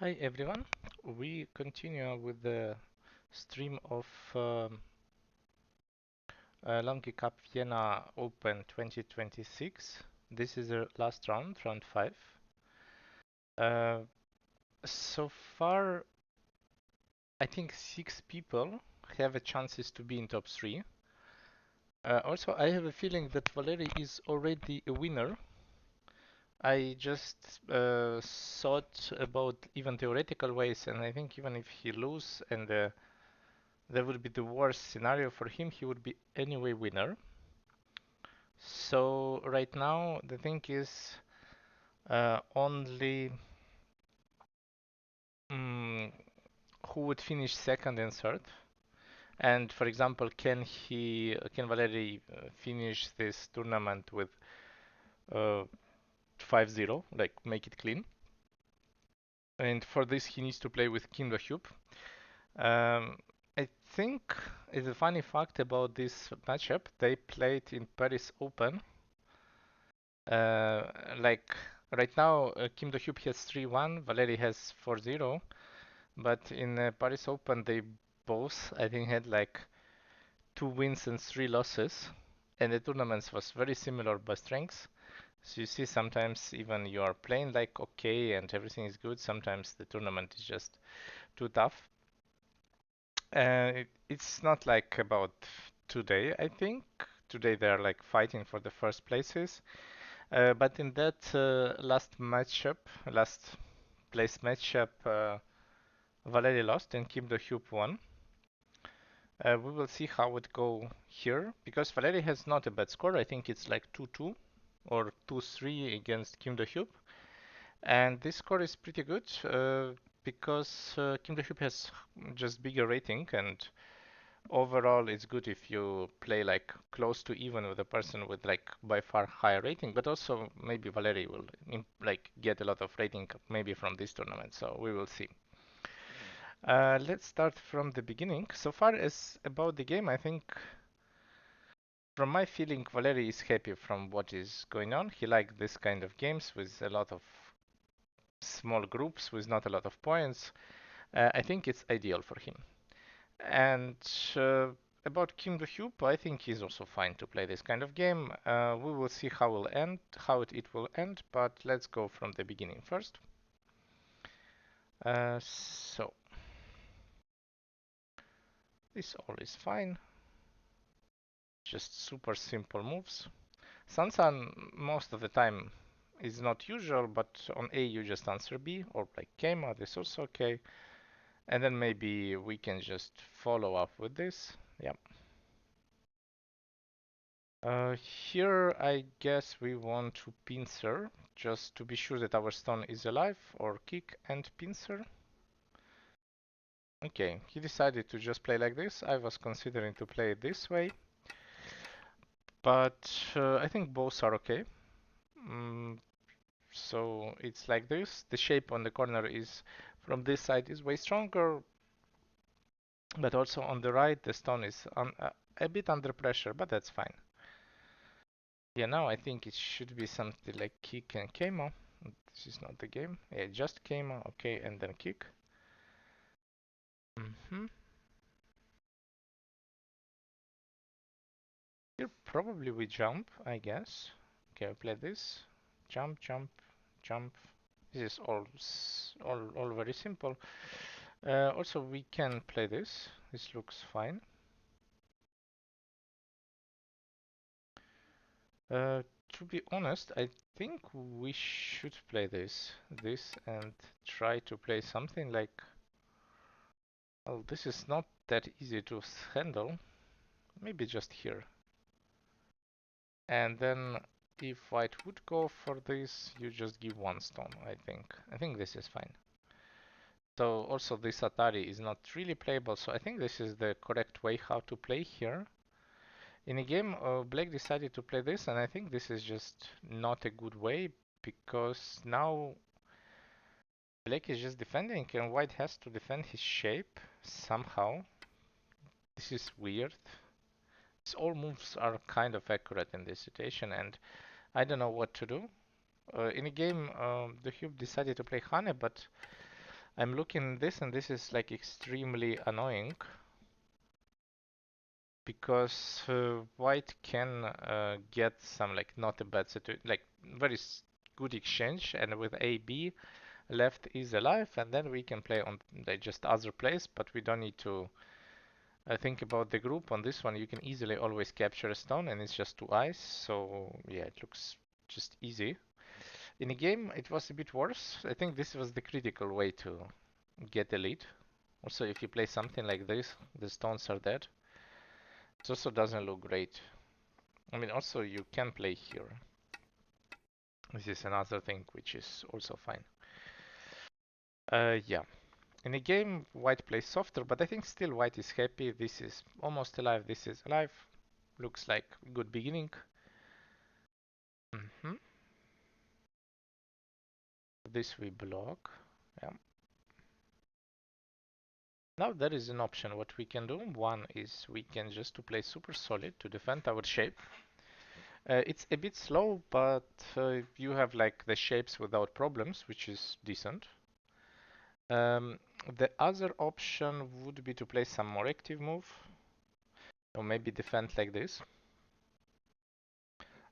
Hi everyone. We continue with the stream of Lanke Cup Vienna Open 2026. This is the last round, round 5. Uh, so far, I think 6 people have a chances to be in top 3. Also, I have a feeling that Valerii is already a winner. I just thought about even theoretical ways, and I think even if he lose and that would be the worst scenario for him. He would be anyway winner. So right now the thing is only mm, who would finish second and third. And for example, can Valerii finish this tournament with uh, 5-0, like make it clean? And for this he needs to play with Dohyup. I think it's a funny fact about this matchup. They played in Paris Open. Like right now, Kim Do-hyuk has 3-1, Valerii has 4-0, but in Paris Open they both, I think, had like 2 wins and 3 losses, and the tournaments was very similar by strengths. So you see, sometimes even you are playing like okay and everything is good. Sometimes the tournament is just too tough. It's not like about today. I think today they are like fighting for the first places. But in that last place matchup, Valerii lost and Kim Do-hyuk won. We will see how it go here because Valerii has not a bad score. I think it's like 2-2 or 2-3 against Kim Do-hyuk, and this score is pretty good because Kim Do-hyuk has just bigger rating, and overall it's good if you play like close to even with a person with like by far higher rating, but also maybe Valerii will like get a lot of rating maybe from this tournament, so we will see. Let's start from the beginning. So far as about the game, I think from my feeling Valerii is happy from what is going on. He likes this kind of games with a lot of small groups with not a lot of points. I think it's ideal for him. And uh, about Kim Do-hyuk, I think he's also fine to play this kind of game. We will see how it will end, but let's go from the beginning first. So this all is fine, just super simple moves. Sansan most of the time is not usual, but on A you just answer B, or like Keima, this also okay. And then maybe we can just follow up with this. Yeah. Here I guess we want to pincer, just to be sure that our stone is alive, or kick and pincer. Okay, he decided to just play like this. I was considering to play it this way, but I think both are okay. Mm, so it's like this. The shape on the corner is from this side is way stronger, but also on the right the stone is a bit under pressure, but that's fine. Yeah, now I think it should be something like kick and keimo. This is not the game. Yeah, just keimo, okay, and then kick. Hmm. Here probably we jump, I guess. Okay, I play this. Jump, jump, jump. This is all very simple. Also, we can play this. This looks fine. Uh, to be honest, I think we should play this, and try to play something like. Well, this is not that easy to handle. Maybe just here. And then if white would go for this, you just give one stone, I think. I think this is fine. So also this Atari is not really playable, so I think this is the correct way how to play here. In a game, Black decided to play this, and I think this is just not a good way, because now Black is just defending, and White has to defend his shape somehow. This is weird. All moves are kind of accurate in this situation, and I don't know what to do. In a game, the Dohyup decided to play Hane, but I'm looking at this and this is like extremely annoying because white can get some like not a bad situation, like very good exchange, and with AB left is alive, and then we can play on the just other place, but we don't need to think about the group. On this one you can easily always capture a stone and it's just two eyes, so yeah, it looks just easy. In a game it was a bit worse. I think this was the critical way to get the lead. Also, if you play something like this, the stones are dead. It also doesn't look great. I mean, also you can play here. This is another thing which is also fine. Yeah. In a game, white plays softer, but I think still white is happy. This is almost alive, this is alive. Looks like good beginning. This we block. Yeah. Now there is an option what we can do. One is we can just to play super solid to defend our shape. It's a bit slow, but you have like the shapes without problems, which is decent. The other option would be to play some more active move, or maybe defend like this.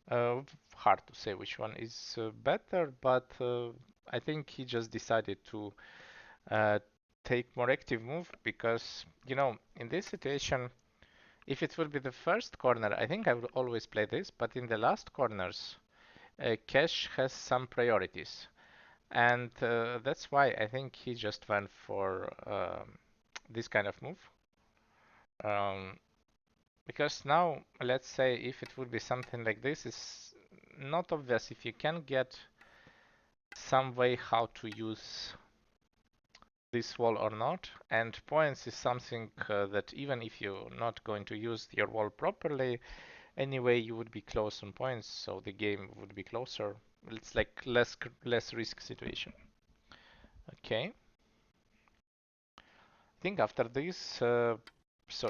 Hard to say which one is better, but I think he just decided to uh, take more active move because, you know, in this situation, if it would be the first corner, I think I would always play this, but in the last corners, cash has some priorities. And that's why I think he just went for this kind of move. Um, because now, let's say if it would be something like this, it's not obvious if you can get some way how to use this wall or not. And points is something that even if you're not going to use your wall properly, anyway you would be close on points, so the game would be closer. It's like less risk situation. Okay. I think after this, so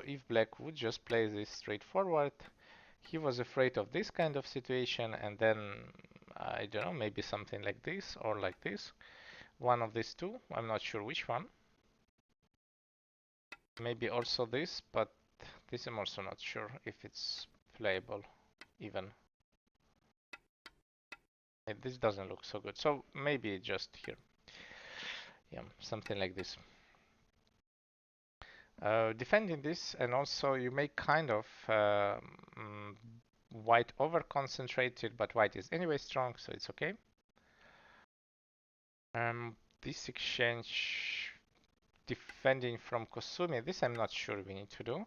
if black would just play this straightforward, he was afraid of this kind of situation, and then I don't know, maybe something like this or like this. One of these two, I'm not sure which one. Maybe also this, but this I'm also not sure if it's playable even. This doesn't look so good, so maybe just here. Yeah, something like this. Defending this, and also you make kind of white over concentrated, but white is anyway strong, so it's okay. This exchange defending from Kosumi, this I'm not sure we need to do.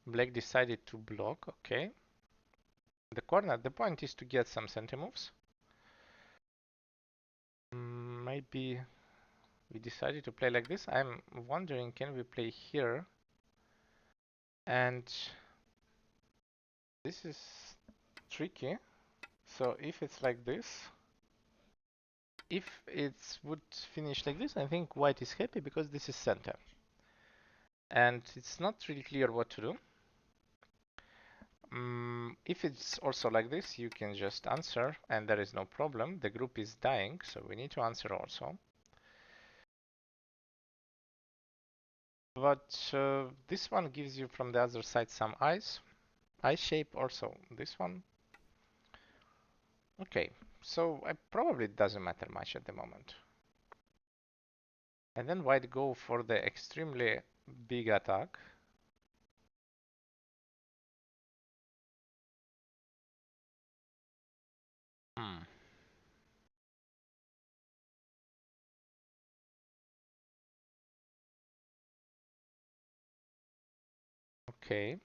Black decided to block, okay. The corner, the point is to get some center moves. Maybe we decided to play like this. I'm wondering, can we play here? And this is tricky. So if it's like this, if it would finish like this, I think white is happy because this is center. And it's not really clear what to do. If it's also like this, you can just answer and there is no problem. The group is dying, so we need to answer also. But this one gives you from the other side some eyes. Eye shape also, this one. Okay, so it probably doesn't matter much at the moment. And then white go for the extremely big attack. Okay.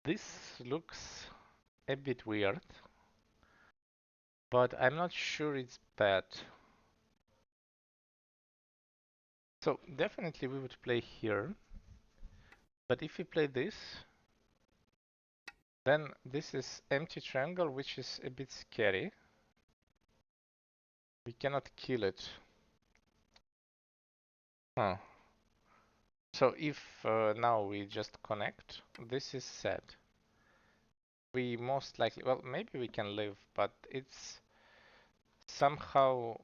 This looks a bit weird, but I'm not sure it's bad. So definitely we would play here, but if we play this, then this is empty triangle, which is a bit scary. We cannot kill it. Huh. So if now we just connect, this is sad. We most likely, well, maybe we can live, but it's somehow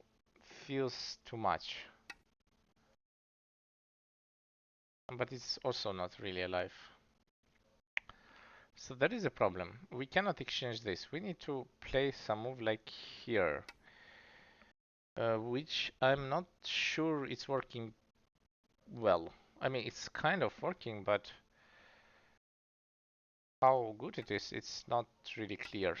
feels too much. But it's also not really alive. So that is a problem. We cannot exchange this. We need to play some move like here, which I'm not sure it's working well. I mean, it's kind of working, but how good it is, it's not really clear.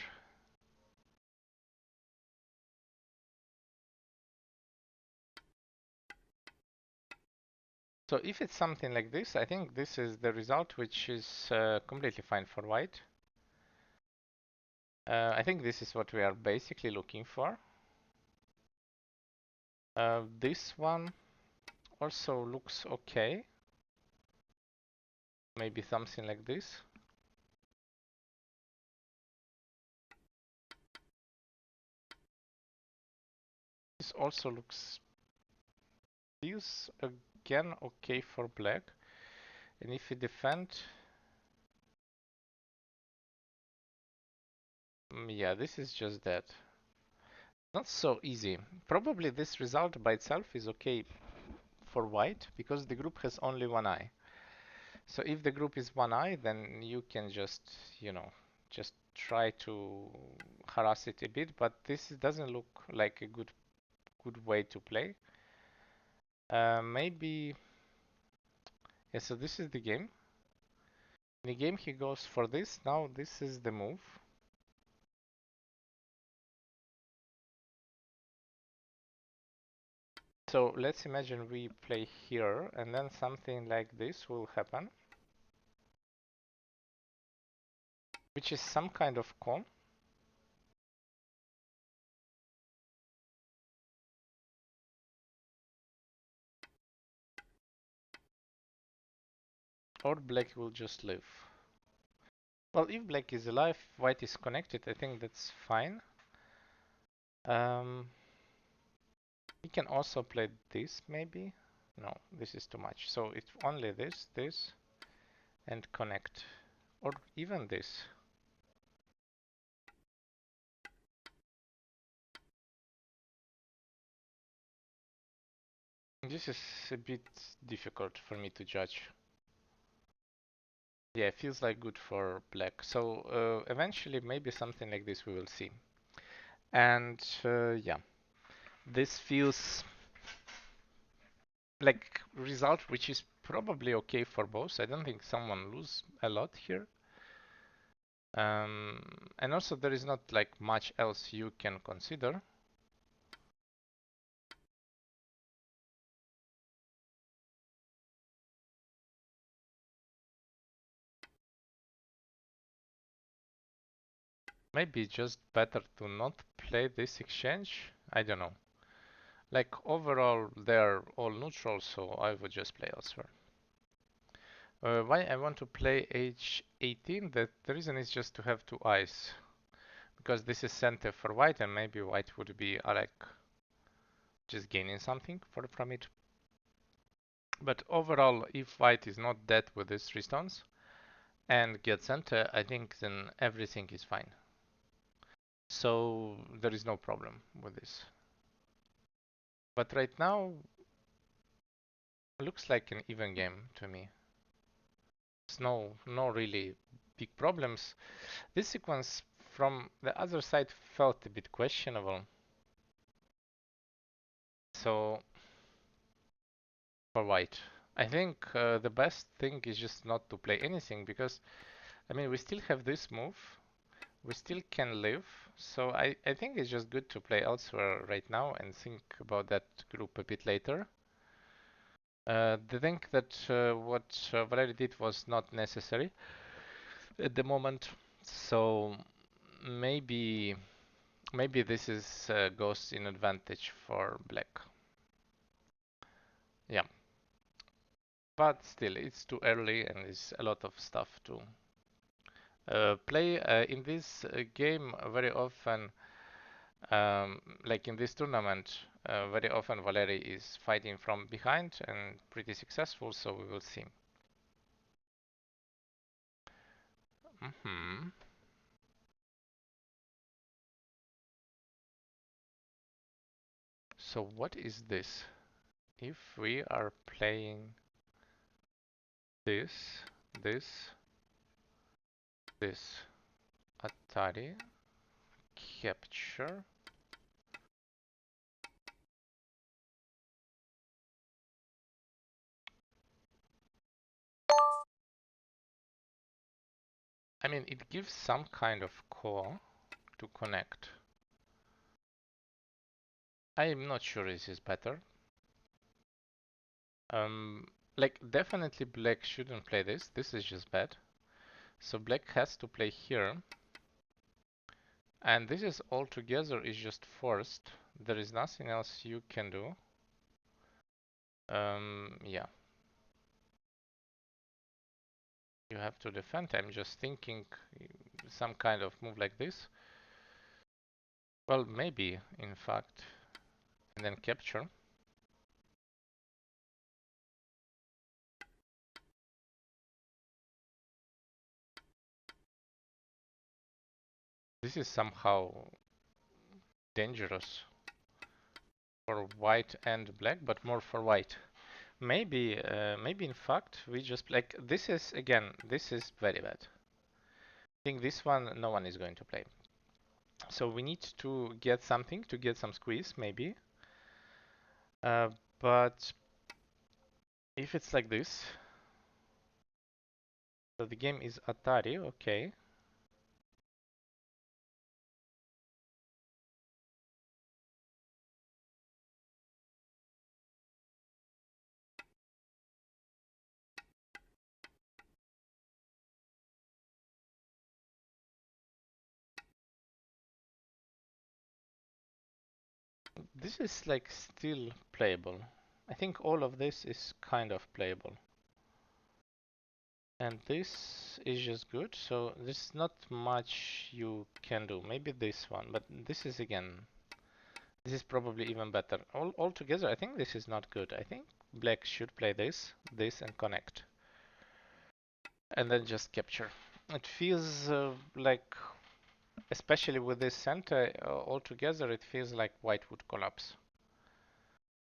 So if it's something like this, I think this is the result, which is completely fine for white. I think this is what we are basically looking for. This one also looks okay. Maybe something like this. This also feels again okay for black. And if we defend, yeah, this is just that. Not so easy. Probably this result by itself is okay for white because the group has only one eye. So if the group is one eye, then you can just, you know, just try to harass it a bit, but this doesn't look like a good way to play. Maybe, yeah, so this is the game. In the game he goes for this, now this is the move. So let's imagine we play here and then something like this will happen, which is some kind of con. Or black will just live. Well, if black is alive, white is connected, I think that's fine. We can also play this maybe. No, this is too much. So it's only this, and connect. Or even this. This is a bit difficult for me to judge. Yeah, it feels like good for black. So eventually maybe something like this we will see. And yeah, this feels like result which is probably okay for both. I don't think someone lose a lot here. And also there is not like much else you can consider. Maybe just better to not play this exchange. I don't know. Like overall they're all neutral, so I would just play elsewhere. Why I want to play h18? The reason is just to have two eyes. Because this is center for white and maybe white would be like just gaining something from it. But overall, if white is not dead with these three stones and gets center, I think then everything is fine. So there is no problem with this. But right now, it looks like an even game to me. There's no really big problems. This sequence from the other side felt a bit questionable. So for white, I think the best thing is just not to play anything because I mean we still have this move. We still can live, so I think it's just good to play elsewhere right now and think about that group a bit later. The thing that what Valerii did was not necessary at the moment, so maybe this is goes in advantage for black. Yeah, but still it's too early and there's a lot of stuff to play in this game very often. Like in this tournament, very often Valerii is fighting from behind and pretty successful, so we will see. So what is this? If we are playing this, this, this, Atari, capture. I mean, it gives some kind of core to connect. I am not sure this is better. Like definitely black shouldn't play this. This is just bad. So black has to play here. And this is altogether is just forced. There is nothing else you can do. Yeah. You have to defend. I'm just thinking some kind of move like this. Well, maybe, in fact. And then capture. This is somehow dangerous for white and black, but more for white. Maybe, maybe in fact we just like this is again. This is very bad. I think this one no one is going to play. So we need to get something to get some squeeze maybe. But if it's like this, so the game is Atari, okay. This is like still playable. I think all of this is kind of playable. And this is just good, so there's not much you can do. Maybe this one, but this is again, this is probably even better. All together, I think this is not good. I think black should play this, this, and connect. And then just capture. It feels like, especially with this center all together, it feels like white would collapse.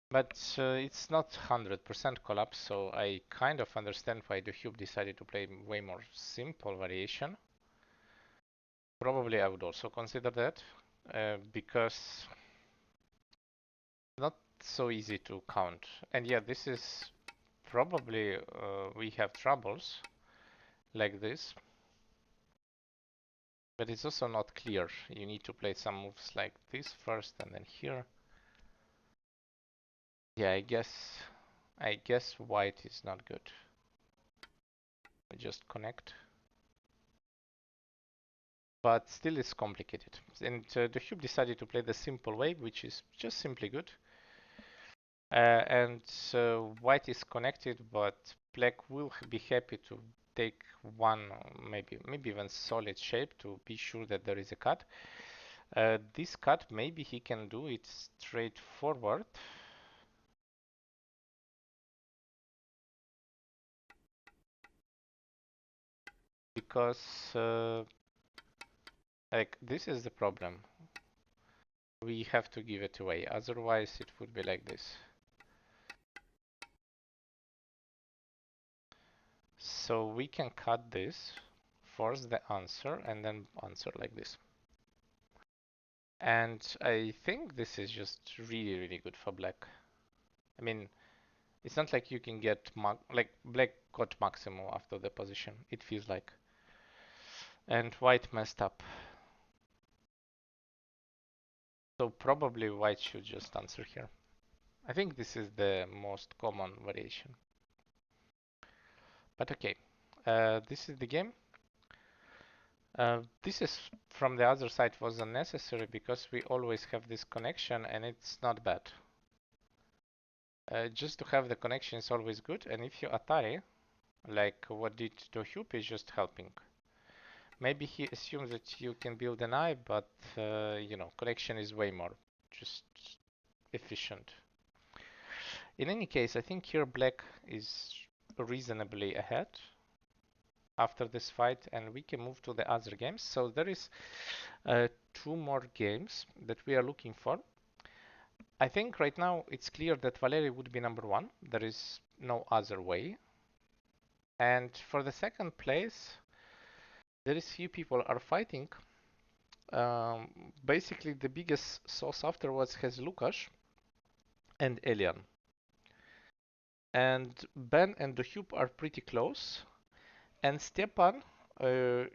But it's not 100% collapse, so I kind of understand why Dohyup decided to play way more simple variation. Probably I would also consider that, because not so easy to count. And yeah, this is probably we have troubles like this, but it's also not clear. You need to play some moves like this first and then here. Yeah, I guess white is not good. Just connect. But still it's complicated. And Dohyup decided to play the simple way, which is just simply good. And white is connected, but black will be happy to take one, maybe even solid shape to be sure that there is a cut. This cut, maybe he can do it straightforward. Because like this is the problem. We have to give it away, otherwise it would be like this. So we can cut this, force the answer, and then answer like this. And I think this is just really, really good for black. I mean, it's not like you can get like black got maximum after the position, it feels like. And white messed up. So probably white should just answer here. I think this is the most common variation. But okay, this is the game. This is from the other side was unnecessary because we always have this connection and it's not bad. Just to have the connection is always good, and if you Atari, like what did Dohyup, is just helping. Maybe he assumes that you can build an eye, but you know, connection is way more just efficient. In any case, I think here black is reasonably ahead after this fight, and we can move to the other games. So there is two more games that we are looking for. I think right now it's clear that Valerii would be number one. There is no other way. And for the second place, there is few people are fighting. Basically, the biggest source afterwards has Lukas and Elian. And Ben and Dohyup are pretty close. And Stjepan,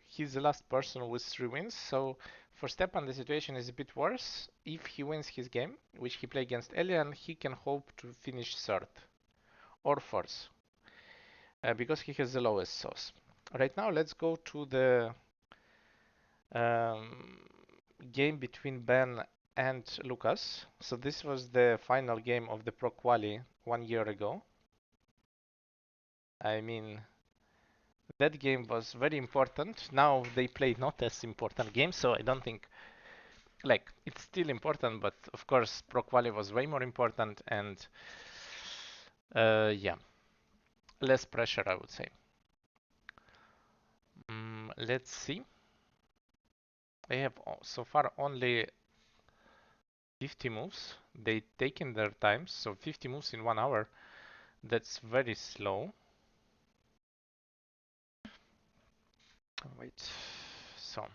he's the last person with 3 wins. So for Stjepan, the situation is a bit worse. If he wins his game, which he plays against Elian, he can hope to finish third or fourth, because he has the lowest source. Right now, let's go to the um, game between Ben and Lukas. So this was the final game of the Pro Quali 1 year ago. I mean, that game was very important. Now they play not as important games, so I don't think, like, it's still important, but of course Pro Quali was way more important, and yeah, less pressure, I would say. Let's see. They have so far only 50 moves. They taken their time, so 50 moves in 1 hour. That's very slow. Wait. So.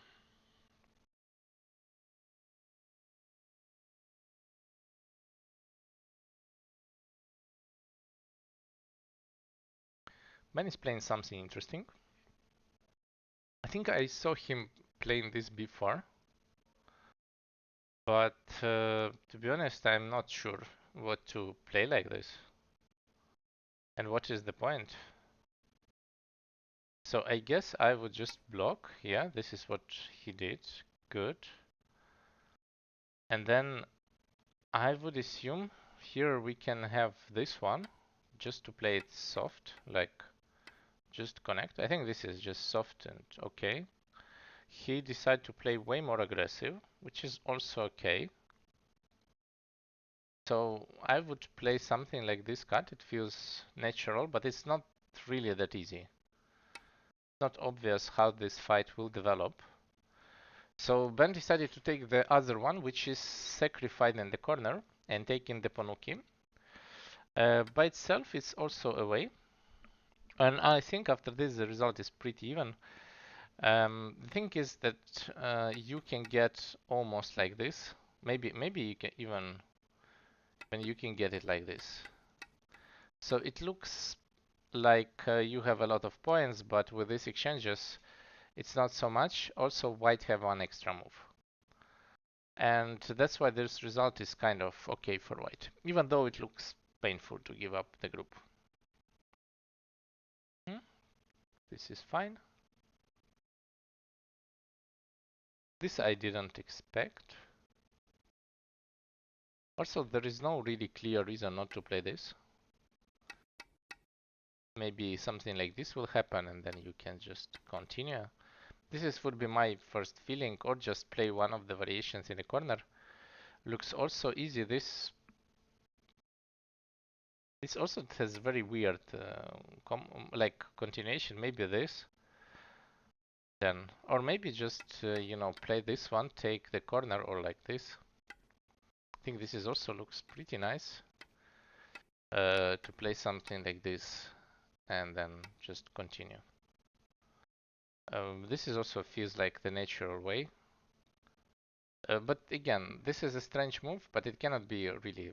Ben is playing something interesting. I think I saw him playing this before, but to be honest, I'm not sure what to play like this. And what is the point? So I guess I would just block. Yeah, this is what he did. Good. And then I would assume here we can have this one just to play it soft, like just connect. I think this is just soft and okay. He decided to play way more aggressive, which is also okay. So I would play something like this cut. It feels natural, but it's not really that easy. It's not obvious how this fight will develop. So Ben decided to take the other one, which is sacrificed in the corner and taking the Ponuki. By itself, it's also a way. And I think after this, the result is pretty even. The thing is that you can get almost like this. Maybe you can even when you can get it like this. So it looks like you have a lot of points, but with these exchanges, it's not so much. Also, white have one extra move. And that's why this result is kind of okay for white, even though it looks painful to give up the group. This is fine. This I didn't expect. Also, there is no really clear reason not to play this. Maybe something like this will happen and then you can just continue. Would be my first feeling, or just play one of the variations in the corner. Looks also easy. This also has very weird like continuation. Maybe this, then, or maybe just you know, play this one, take the corner, or like this. I think this is also looks pretty nice. To play something like this and then just continue. This is also feels like the natural way. But again, this is a strange move, but it cannot be really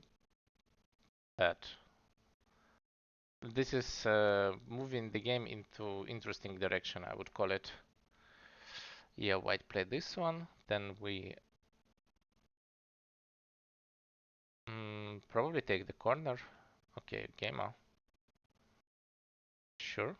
bad. This is moving the game into interesting direction, I would call it. Yeah, white played this one, then we probably take the corner. Okay, gamer. Sure.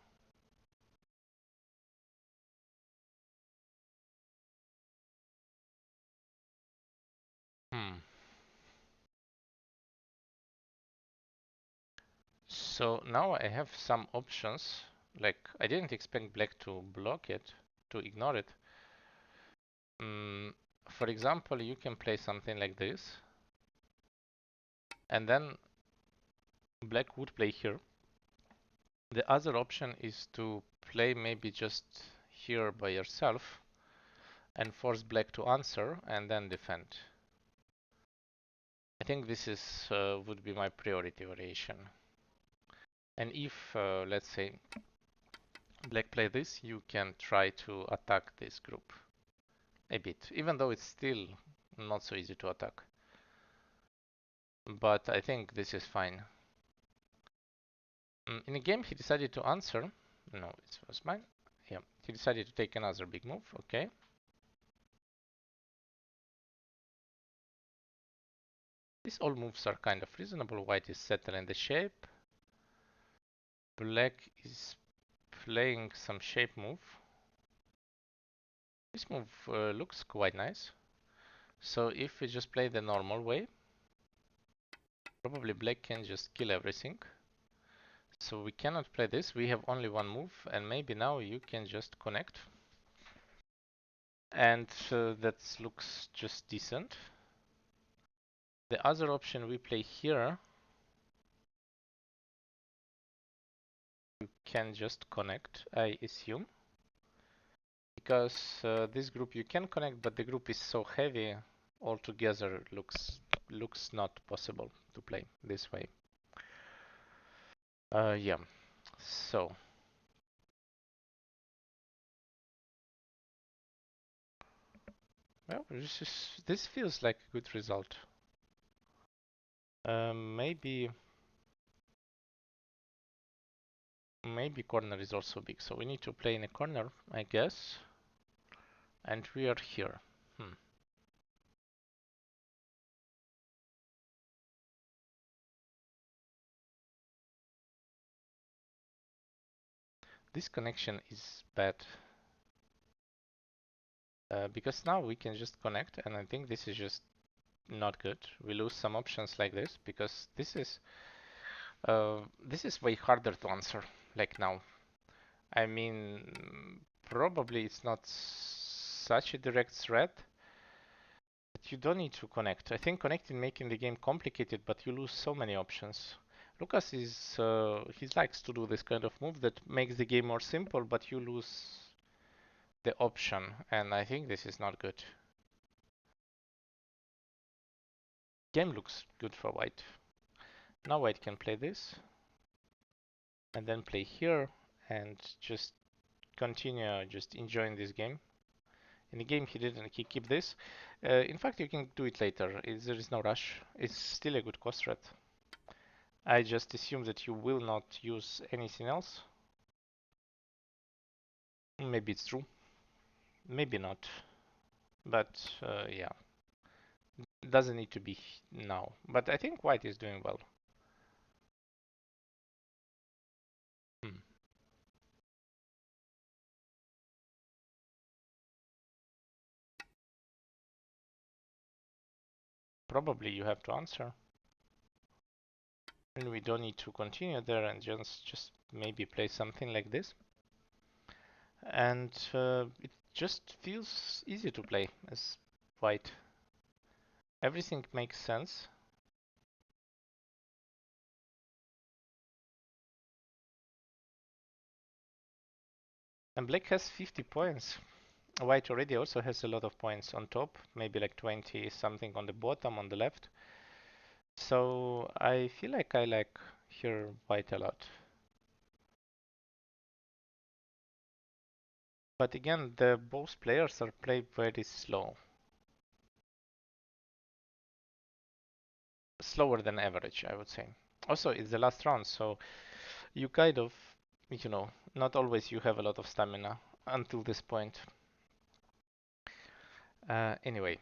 So now I have some options. Like, I didn't expect black to block it, to ignore it. For example, you can play something like this, and then black would play here. The other option is to play maybe just here by yourself and force black to answer and then defend. I think this is would be my priority variation. And if, let's say, black play this, you can try to attack this group a bit, even though it's still not so easy to attack. But I think this is fine. In a game, he decided to answer. No, it was mine. Yeah, he decided to take another big move. Okay. These all moves are kind of reasonable. White is settling the shape. Black is playing some shape move. This move looks quite nice. So if we just play the normal way, probably black can just kill everything. So we cannot play this. We have only one move, and maybe now you can just connect. And that looks just decent. The other option we play here, you can just connect, I assume. Because this group you can connect, but the group is so heavy, altogether looks not possible to play this way. Yeah, so. Well, this feels like a good result. Maybe corner is also big, so we need to play in a corner, I guess. And we are here. This connection is bad. Because now we can just connect, and I think this is just not good. We lose some options like this, because this is way harder to answer, like now. I mean, probably it's not such a direct threat, but you don't need to connect. I think connecting making the game complicated, but you lose so many options. Lukas is he likes to do this kind of move that makes the game more simple, but you lose the option, and I think this is not good. Game looks good for white. Now white can play this, and then play here, and just continue just enjoying this game. In the game he didn't, he keep this. In fact, you can do it later. There is no rush. It's still a good cost threat. I just assume that you will not use anything else. Maybe it's true. Maybe not. But yeah. It doesn't need to be now. But I think white is doing well. Probably you have to answer. And we don't need to continue there and just maybe play something like this. And it just feels easy to play as white. Everything makes sense. And black has 50 points. White already also has a lot of points on top, maybe like 20 something on the bottom on the left. So I feel like I like here white a lot. But again, both players are playing very slow. Slower than average, I would say. Also, it's the last round, so you kind of, not always you have a lot of stamina until this point. Anyway,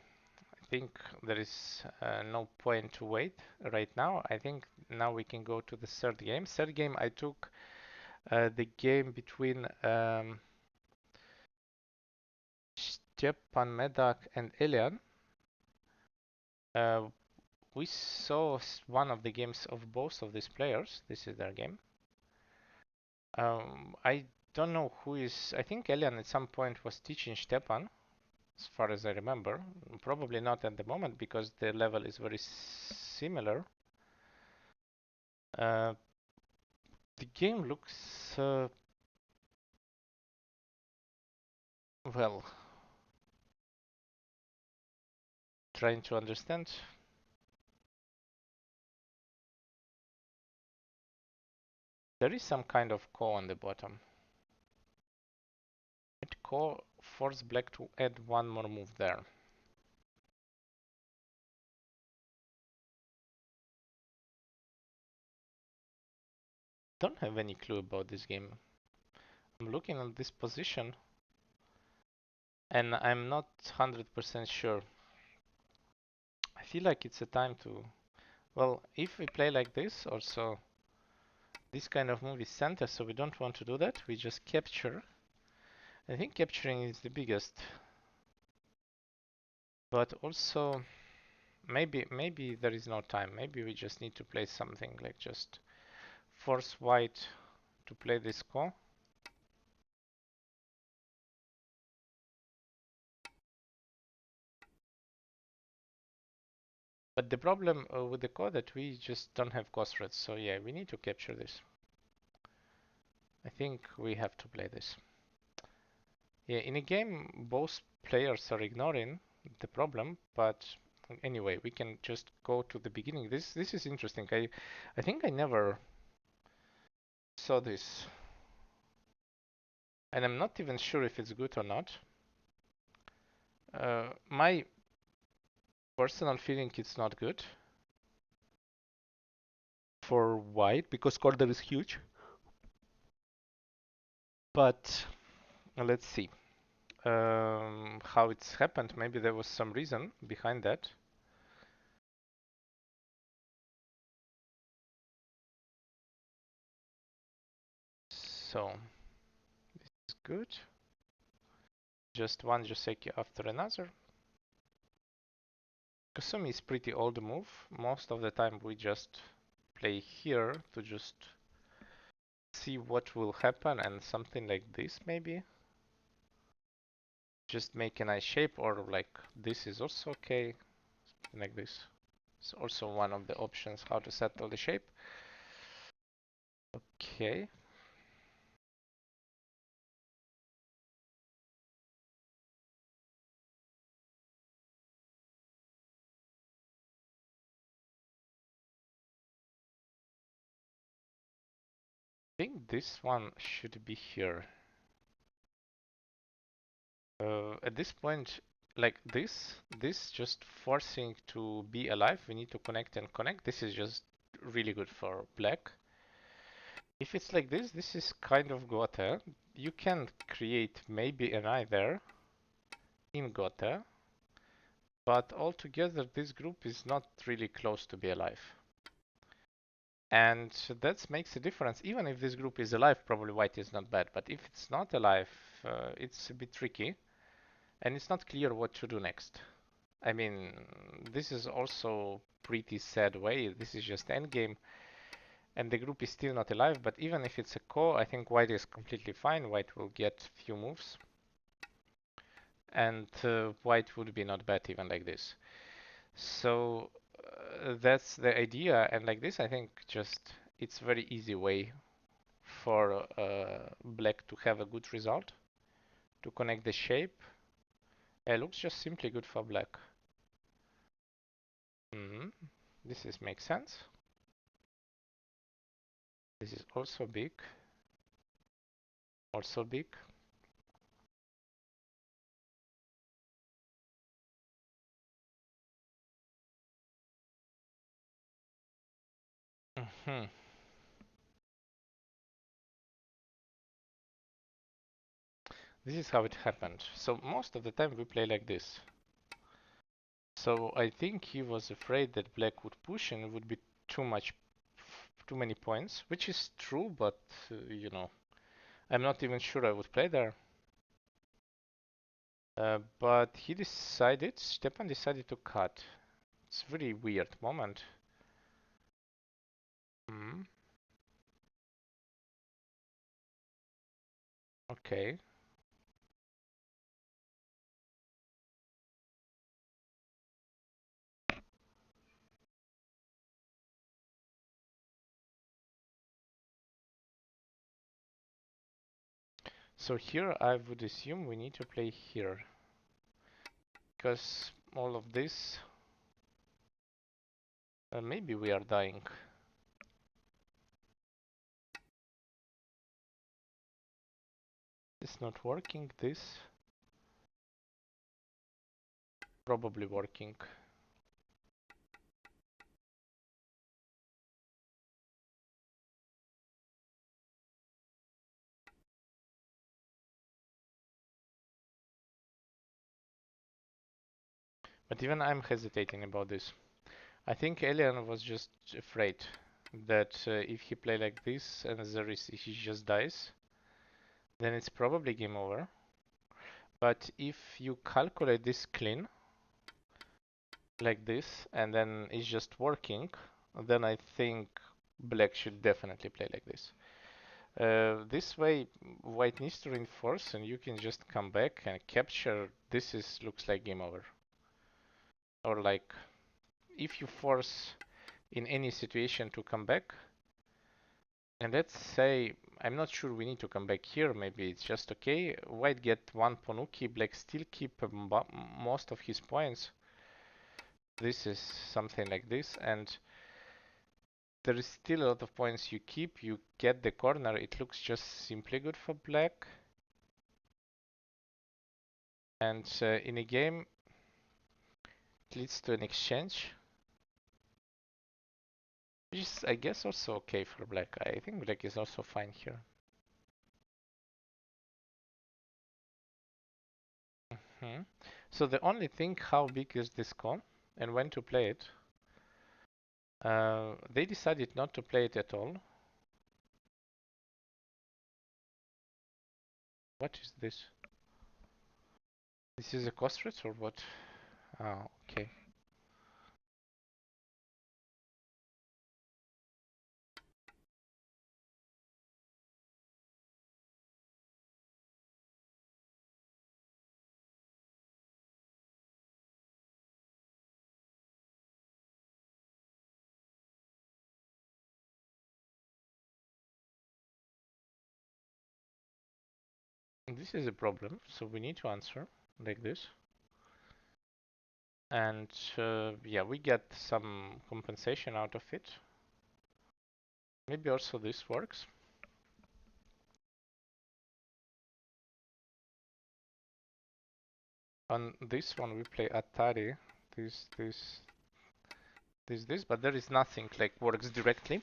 I think there is no point to wait right now. I think now we can go to the third game. Third game, I took the game between Stjepan, Medak, and Elian. We saw one of the games of both of these players. This is their game. I don't know who is. I think Elian at some point was teaching Stjepan. as far as I remember. Probably not at the moment because the level is very similar. The game looks well. Trying to understand. There is some kind of core on the bottom. It core force black to add one more move there. Don't have any clue about this game. I'm looking at this position and I'm not 100% sure. I feel like it's a time to, well, if we play like this also, this kind of move is center, so we don't want to do that. We just capture. I think capturing is the biggest. But also, maybe there is no time. Maybe we just need to play something like just force white to play this core. But the problem with the core that we just don't have core threats. So yeah, we need to capture this. I think we have to play this. Yeah, in a game, both players are ignoring the problem, but anyway, we can just go to the beginning. This is interesting. I think I never saw this, and I'm not even sure if it's good or not. My personal feeling it's not good for white because corner is huge. But let's see how it's happened. Maybe there was some reason behind that. So this is good. Just one Joseki after another. Kasumi is pretty old move. Most of the time we just play here to just see what will happen and something like this maybe. Just make a nice shape or like this is also okay. Something like this. It's also one of the options how to settle the shape. Okay. I think this one should be here. At this point, like this just forcing to be alive, we need to connect and connect. This is just really good for black. If it's like this is kind of Gotha. You can create maybe an eye there in Gotha, but altogether this group is not really close to be alive. And that makes a difference. Even if this group is alive, probably white is not bad. But if it's not alive, it's a bit tricky. And it's not clear what to do next. I mean, this is also pretty sad way. This is just endgame. And the group is still not alive. But even if it's a core, I think white is completely fine. White will get few moves. And white would be not bad even like this. So that's the idea. And like this, I think just it's very easy way for black to have a good result, to connect the shape. It looks just simply good for black. This is makes sense. This is also big. Also big. This is how it happened. So most of the time we play like this. So I think he was afraid that black would push and it would be too many points, which is true, but you know, I'm not even sure I would play there. But he decided, Stjepan decided to cut. It's a very weird moment. Okay. So here I would assume we need to play here, because all of this, maybe we are dying. This not working, this probably working. But even I'm hesitating about this. I think Elian was just afraid that if he play like this and he just dies, then it's probably game over. But if you calculate this clean, like this, and then it's just working, then I think black should definitely play like this. This way, white needs to reinforce, and you can just come back and capture. This is looks like game over. Or like, if you force in any situation to come back, and let's say, I'm not sure we need to come back here, maybe it's just okay. White get one Ponuki, black still keep most of his points. This is something like this, and there is still a lot of points you keep. You get the corner, it looks just simply good for black. And in a game, it leads to an exchange, which is, I guess, also okay for black. I think black is also fine here. So the only thing, how big is this con and when to play it? They decided not to play it at all. What is this? This is a Kostrets or what? Oh, okay. This is a problem, so we need to answer like this. And yeah, we get some compensation out of it. Maybe also this works. On this one we play Atari, this, but there is nothing like works directly.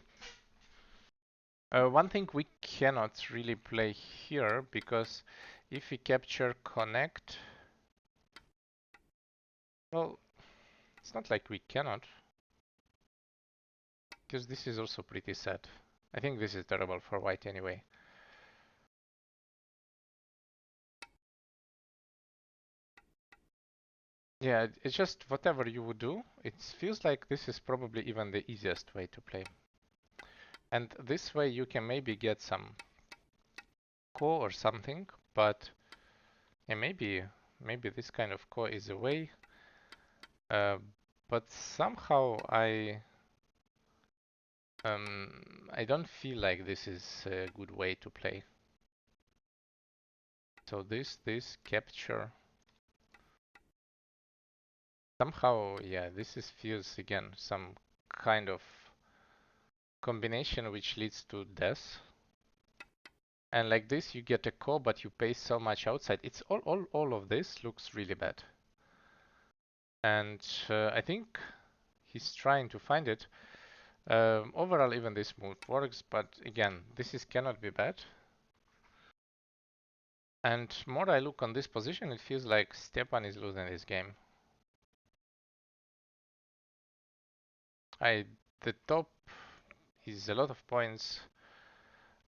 One thing we cannot really play here, because if we capture connect, well, it's not like we cannot, because this is also pretty sad. I think this is terrible for white anyway. Yeah, it's just whatever you would do, it feels like this is probably even the easiest way to play. And this way you can maybe get some ko or something, but yeah, maybe this kind of ko is a way. But somehow I don't feel like this is a good way to play. So this capture. Somehow, yeah, this feels again some kind of combination which leads to death. And like this, you get a ko, but you pay so much outside. It's all of this looks really bad. And I think he's trying to find it. Overall, even this move works, but again, this cannot be bad. And more I look on this position, it feels like Stjepan is losing this game. The top is a lot of points.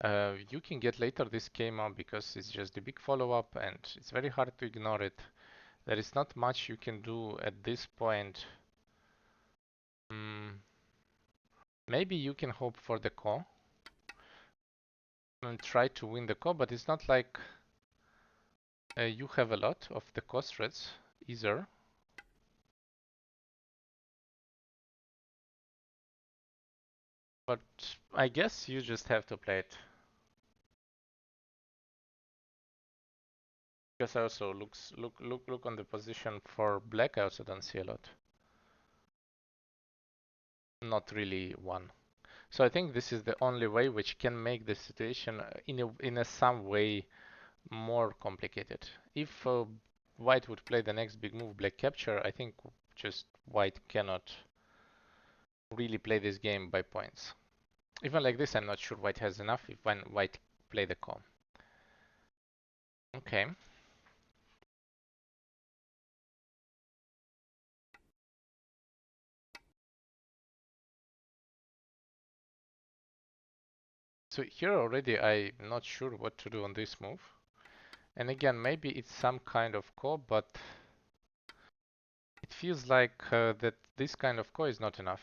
You can get later this game up because it's just a big follow-up and it's very hard to ignore it. There is not much you can do at this point. Maybe you can hope for the ko and try to win the ko, but it's not like you have a lot of the ko threats either. But I guess you just have to play it. Because I also look on the position for black. I also don't see a lot. Not really one. So I think this is the only way which can make the situation in a some way more complicated. If white would play the next big move, black capture, I think just white cannot really play this game by points. Even like this, I'm not sure white has enough if when white play the call. Okay. So here already I'm not sure what to do on this move. And again, maybe it's some kind of call, but it feels like that this kind of call is not enough.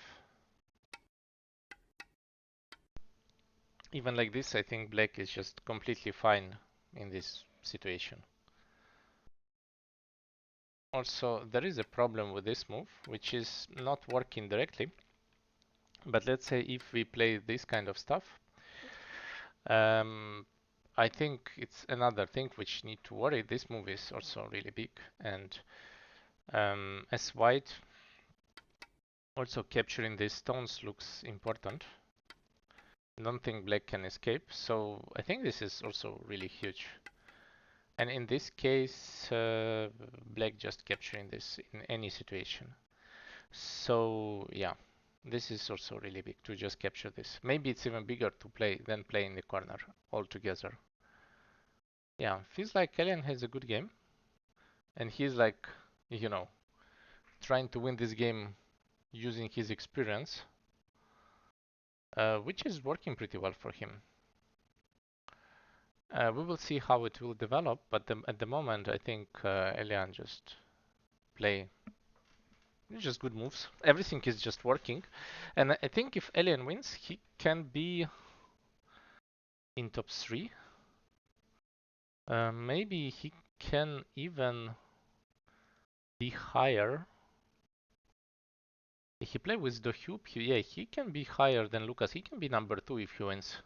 Even like this, I think black is just completely fine in this situation. Also, there is a problem with this move, which is not working directly. But let's say if we play this kind of stuff, I think it's another thing which need to worry. This move is also really big, and as white, also capturing these stones looks important. I don't think black can escape, so I think this is also really huge. And in this case, black just capturing this in any situation. So yeah, this is also really big to just capture this. Maybe it's even bigger to play than play in the corner altogether. Yeah, feels like Elian has a good game, and he's like, you know, trying to win this game using his experience, which is working pretty well for him. We will see how it will develop, but at the moment, I think Elian just play just good moves. Everything is just working, and I think if Elian wins, he can be in top 3. Maybe he can even be higher. If he play with Dohyup, yeah, he can be higher than Lukas. He can be number 2 if he wins.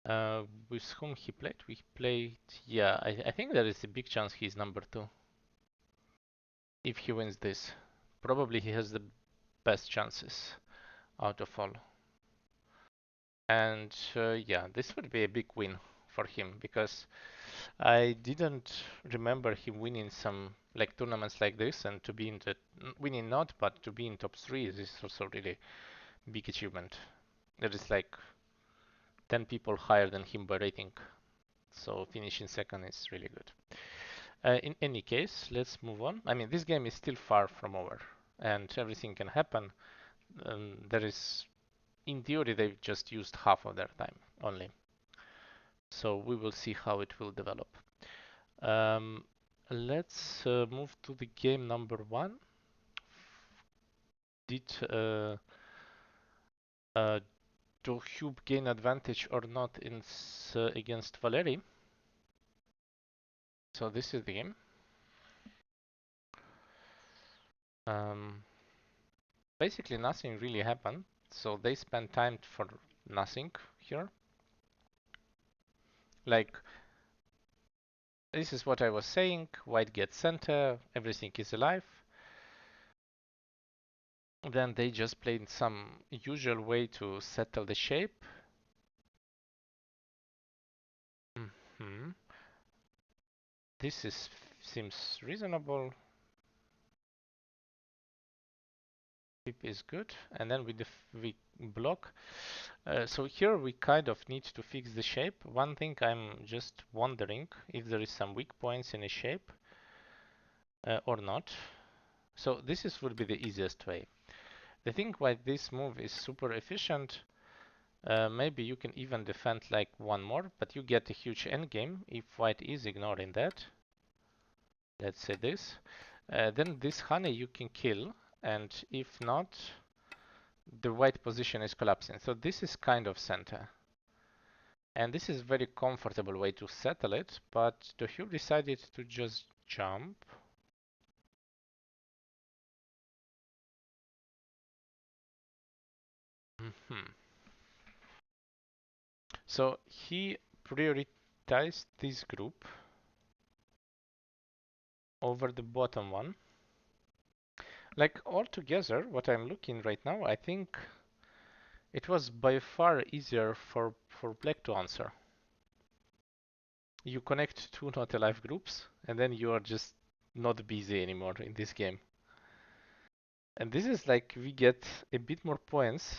With whom he played? We played, yeah, I think there is a big chance he's number 2. If he wins this, probably he has the best chances out of all. And yeah, this would be a big win for him because I didn't remember him winning some like tournaments like this, and to be in the winning not, but to be in top 3 is also really big achievement. There is like 10 people higher than him by rating, so finishing second is really good. In any case, let's move on. I mean, this game is still far from over, and everything can happen. There is, in theory, they've just used half of their time only. So we will see how it will develop. Um, let's move to the game number 1. Did Dohyup gain advantage or not against Valerii? So this is the game. Basically nothing really happened, so they spent time for nothing here. Like, this is what I was saying, white gets center, everything is alive. Then they just played some usual way to settle the shape. This seems reasonable. Pip is good, and then we block. So here we kind of need to fix the shape. One thing I'm just wondering if there is some weak points in a shape or not. So would be the easiest way. The thing why this move is super efficient, maybe you can even defend like one more, but you get a huge endgame if white is ignoring that. Let's say this. Then this honey you can kill, and if not, the white position is collapsing. So this is kind of center. And this is a very comfortable way to settle it, but Dohyup decided to just jump. So he prioritized this group over the bottom one. Like all together, what I'm looking right now, I think it was by far easier for black to answer. You connect two not alive groups, and then you are just not busy anymore in this game. And this is like we get a bit more points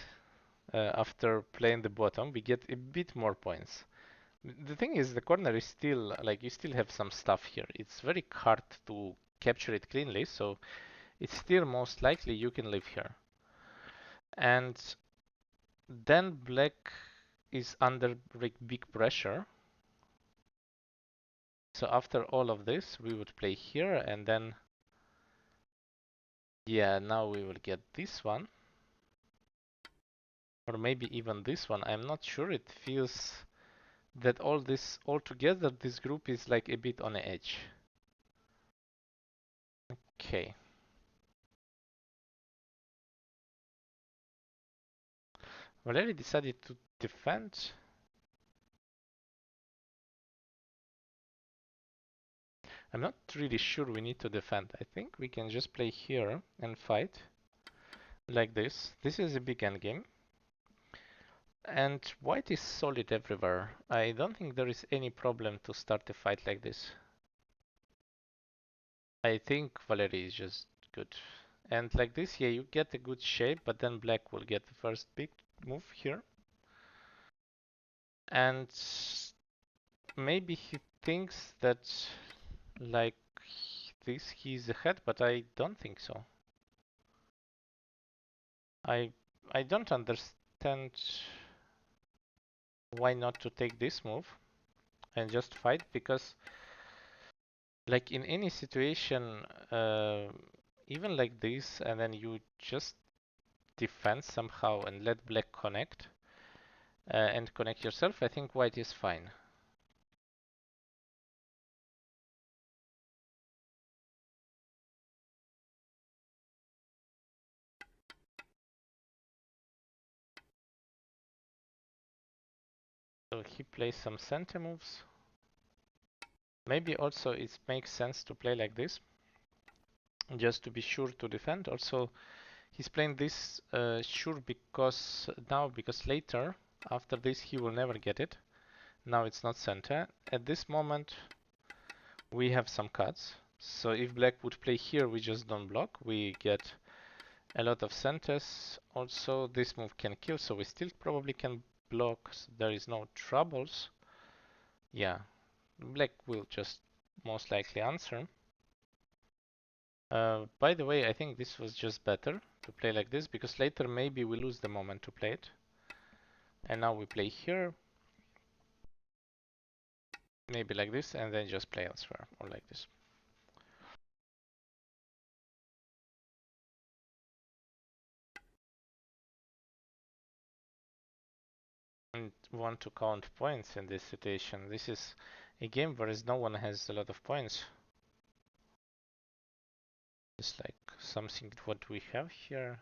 after playing the bottom. We get a bit more points. The thing is, the corner is still like you still have some stuff here. It's very hard to capture it cleanly, so it's still most likely you can live here. And then black is under big pressure. So after all of this, we would play here, and then yeah, now we will get this one. Or maybe even this one. I'm not sure. It feels that all together, this group is like a bit on the edge. Okay. Valerii decided to defend. I'm not really sure we need to defend. I think we can just play here and fight like this. This is a big endgame. And white is solid everywhere. I don't think there is any problem to start a fight like this. I think Valerii is just good. And like this, yeah, you get a good shape, but then black will get the first big move here. And maybe he thinks that like this he's ahead, but I don't think so. I don't understand why not to take this move and just fight, because like in any situation, even like this, and then you just defend somehow and let black connect and connect yourself, I think white is fine. So he plays some center moves. Maybe also it makes sense to play like this, just to be sure to defend. Also, he's playing this sure because later, after this, he will never get it. Now it's not center. At this moment, we have some cuts. So if black would play here, we just don't block. We get a lot of centers. Also, this move can kill, so we still probably can block. So there is no troubles. Yeah, black will just most likely answer. By the way, I think this was just better to play like this, because later maybe we lose the moment to play it. And now we play here, maybe like this, and then just play elsewhere, or like this. And want to count points in this situation. This is a game where no one has a lot of points. It's like something what we have here.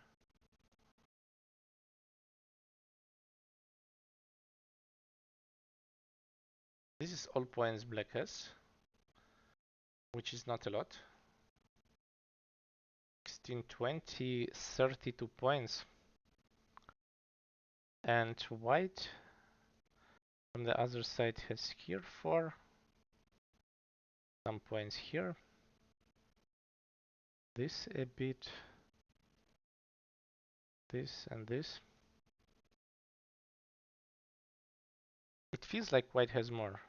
This is all points black has, which is not a lot. 16, 20, 32 points. And white from the other side has here 4. Some points here. This a bit. This and this. It feels like white has more.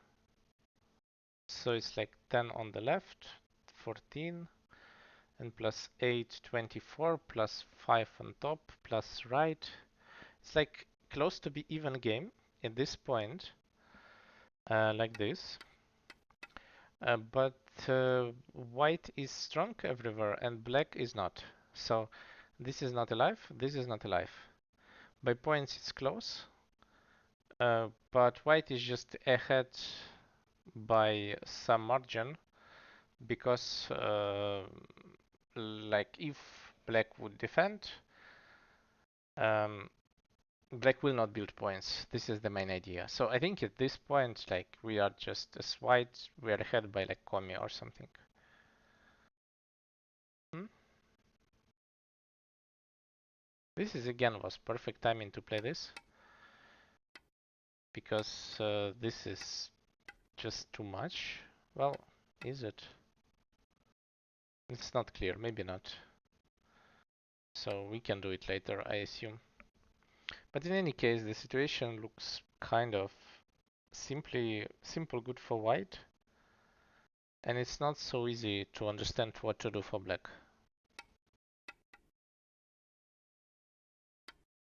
So it's like 10 on the left, 14, and plus 8, 24, plus 5 on top, plus right. It's like close to be even game at this point, like this. But white is strong everywhere and black is not. So this is not alive, this is not alive. By points it's close, but white is just ahead by some margin, because like if black would defend, black will not build points. This is the main idea. So I think at this point, like we are just as white, we are ahead by like Komi or something. This is again was perfect timing to play this, because this is just too much. Well, is it? It's not clear, maybe not. So we can do it later, I assume. But in any case, the situation looks kind of simple good for white, and it's not so easy to understand what to do for black.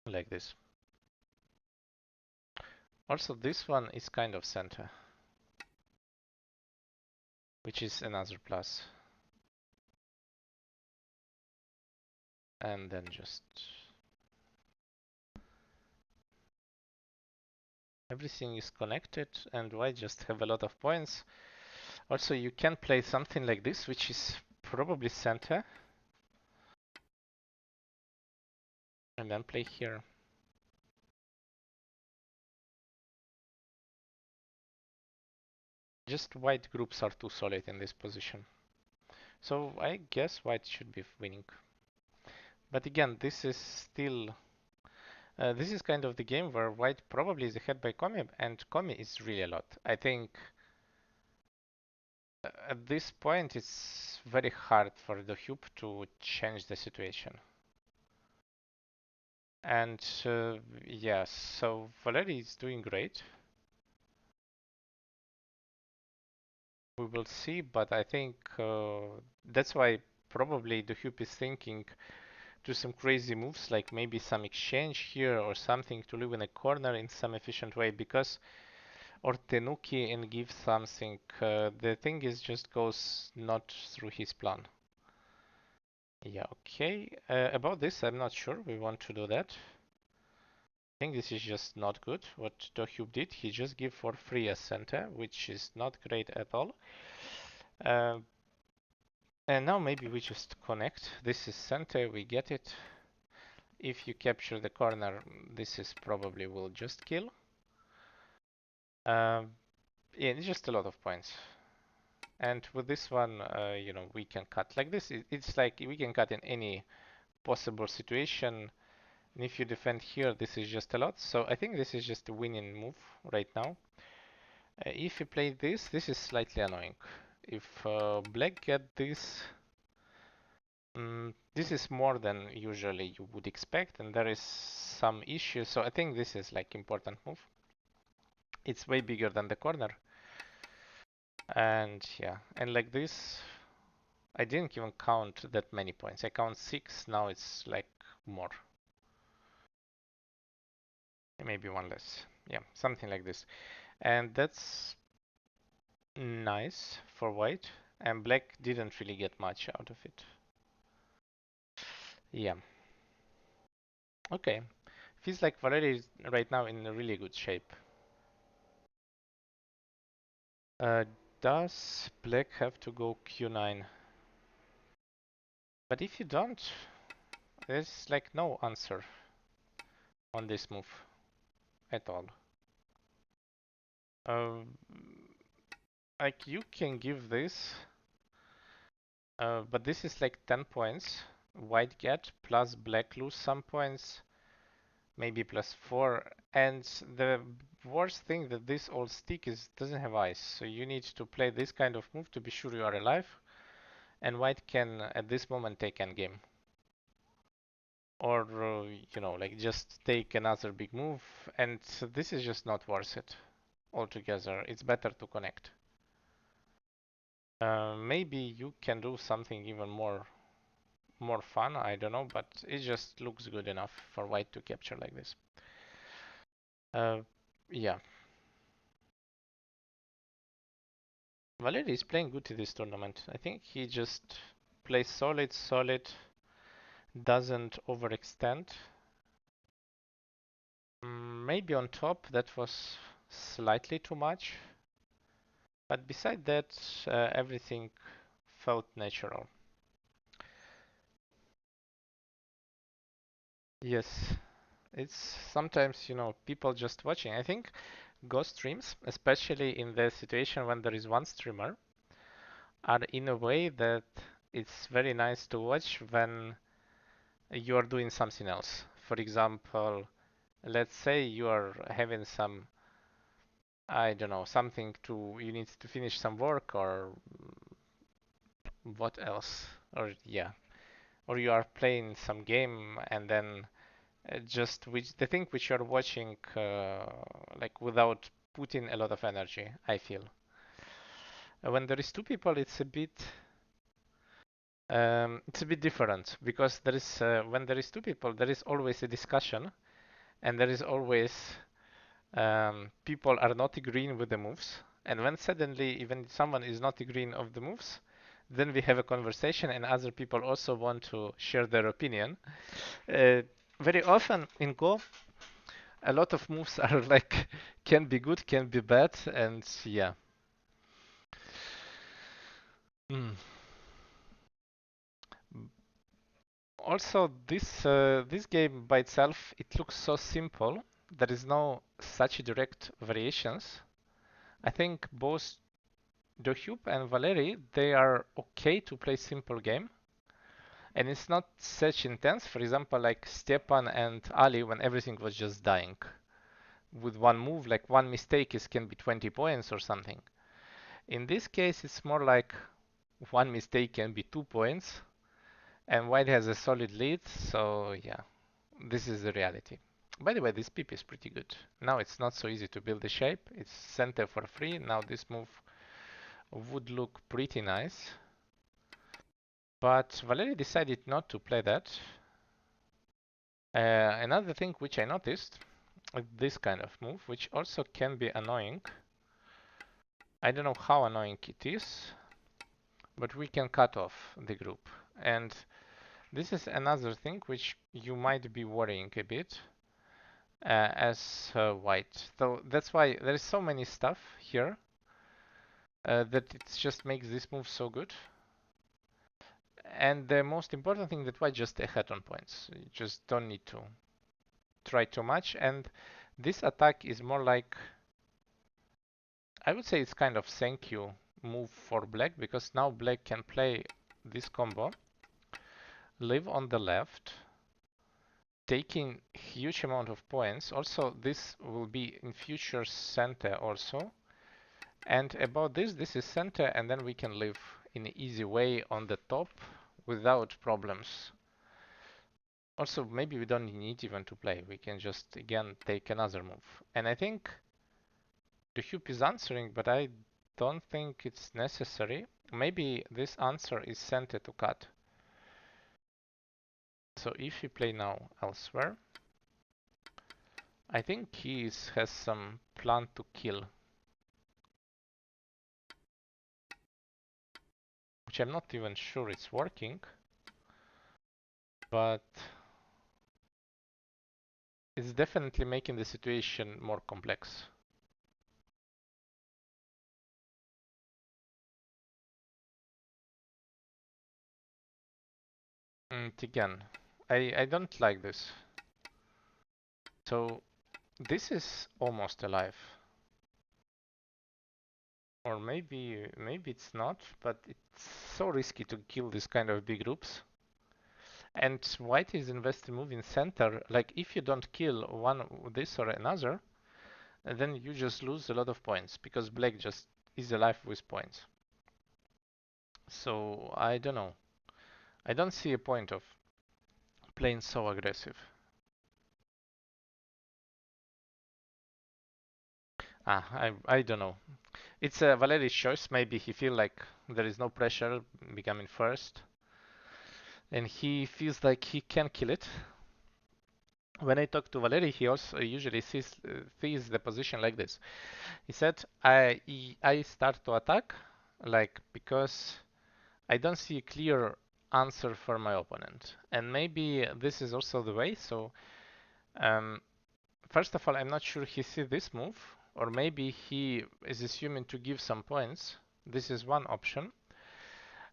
Like this. Also, this one is kind of center, which is another plus. And then just everything is connected, and white just have a lot of points. Also, you can play something like this, which is probably center, and then play here. Just white groups are too solid in this position. So I guess white should be winning. But again, this is still this is kind of the game where white probably is ahead by Komi, and Komi is really a lot. I think at this point it's very hard for Dohyup to change the situation. And yes, so Valerii is doing great. We will see, but I think that's why probably Dohyup is thinking do some crazy moves, like maybe some exchange here or something to live in a corner in some efficient way, because or Tenuki and give something. The thing is just goes not through his plan. Yeah, okay. About this, I'm not sure we want to do that. I think this is just not good. What Dohyup did, he just give for free a center, which is not great at all. And now maybe we just connect. This is center, we get it. If you capture the corner, this is probably will just kill. Yeah, it's just a lot of points. And with this one, you know, we can cut like this. It's like we can cut in any possible situation. And if you defend here, this is just a lot. So I think this is just a winning move right now. If you play this, this is slightly annoying. If black get this, this is more than usually you would expect, and there is some issue. So I think this is like important move. It's way bigger than the corner. And yeah, and like this, I didn't even count that many points. I count 6, now it's like more. Maybe one less. Yeah, something like this. And that's nice for white. And black didn't really get much out of it. Yeah. Okay. Feels like Valerii is right now in a really good shape. Uh, does black have to go Q9? But if you don't, there's like no answer on this move at all. Like you can give this, but this is like 10 points. White get plus black lose some points, maybe plus 4. And the worst thing that this old stick is doesn't have ice, so you need to play this kind of move to be sure you are alive. And white can at this moment take endgame, or you know, like just take another big move. And this is just not worth it altogether. It's better to connect. Maybe you can do something even more fun, I don't know, but it just looks good enough for white to capture like this. Yeah. Valerii is playing good in this tournament. I think he just plays solid, doesn't overextend. Maybe on top that was slightly too much, but beside that, everything felt natural. Yes, it's sometimes, you know, people just watching. I think ghost streams, especially in the situation when there is one streamer, are in a way that it's very nice to watch when you are doing something else. for example, let's say you are having some, I don't know, something to, you need to finish some work or what else? Or yeah, or you are playing some game and then just which the thing which you're watching like without putting a lot of energy, I feel. When there is two people, it's a bit different because there is when there is two people, there is always a discussion and there is always people are not agreeing with the moves. And when suddenly even someone is not agreeing of the moves, then we have a conversation and other people also want to share their opinion. Uh, Very often in Go, a lot of moves are like can be good, can be bad, and yeah. Mm. Also, this game by itself, it looks so simple. There is no such direct variations. I think both Dohyup and Valerii, they are okay to play simple game, and it's not such intense. For example, like Stjepan and Ali, when everything was just dying with one move, like one mistake is can be 20 points or something. In this case, it's more like one mistake can be 2 points, and White has a solid lead. So yeah, this is the reality. By the way, this pip is pretty good. Now it's not so easy to build the shape. It's center for free. Now this move would look pretty nice. But Valerii decided not to play that. Another thing which I noticed, this kind of move, which also can be annoying. I don't know how annoying it is, but we can cut off the group. And this is another thing which you might be worrying a bit as White. So that's why there is so many stuff here that it just makes this move so good. And the most important thing that White just ahead on points. You just don't need to try too much. And this attack is more like, I would say it's kind of thank you move for Black, because now Black can play this combo, live on the left, taking huge amount of points. Also, this will be in future center also. And about this is center, and then we can live in an easy way on the top without problems. Also, maybe we don't need even to play. We can just, again, take another move. And I think Dohyup is answering, but I don't think it's necessary. Maybe this answer is center to cut. So if we play now elsewhere, I think he has some plan to kill, which I'm not even sure it's working, but it's definitely making the situation more complex. And again, I don't like this. So this is almost alive. Or maybe it's not, but it's so risky to kill this kind of big groups. And White is invested move in center. Like if you don't kill one this or another, then you just lose a lot of points because Black just is alive with points. So I don't know. I don't see a point of playing so aggressive. I don't know. It's Valerii's choice. Maybe he feel like there is no pressure becoming first, and he feels like he can kill it. When I talk to Valerii, he also usually sees the position like this. He said, I start to attack, like because I don't see a clear answer for my opponent, and maybe this is also the way. So um, first of all, I'm not sure he sees this move, or maybe he is assuming to give some points. This is one option.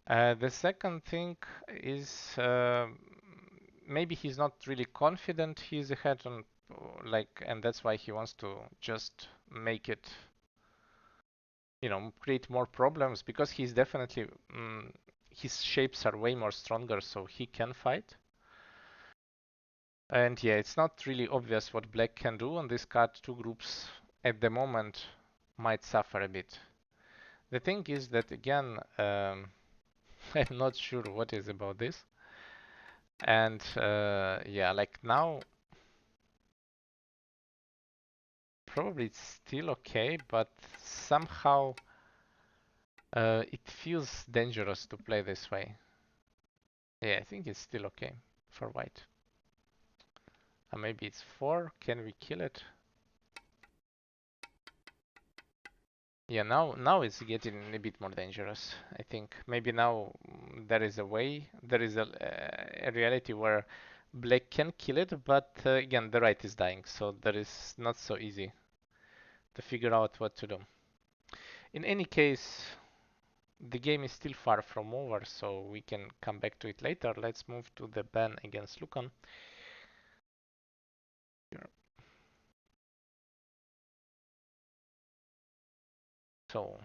The second thing is maybe he's not really confident he's ahead on like, and that's why he wants to just make it, create more problems because he's definitely his shapes are way more stronger, so he can fight. And yeah, it's not really obvious what black can do on this card. Two groups at the moment might suffer a bit. The thing is that again, I'm not sure what is about this. And yeah, like now, probably it's still okay, but somehow it feels dangerous to play this way. Yeah, I think it's still okay for white. Maybe it's 4. Can we kill it? Yeah, now it's getting a bit more dangerous. I think maybe now there is a way, there is a reality where black can kill it, but again the right is dying, so that is not so easy to figure out what to do. In any case, the game is still far from over, so we can come back to it later. Let's move to the ban against Lukan. So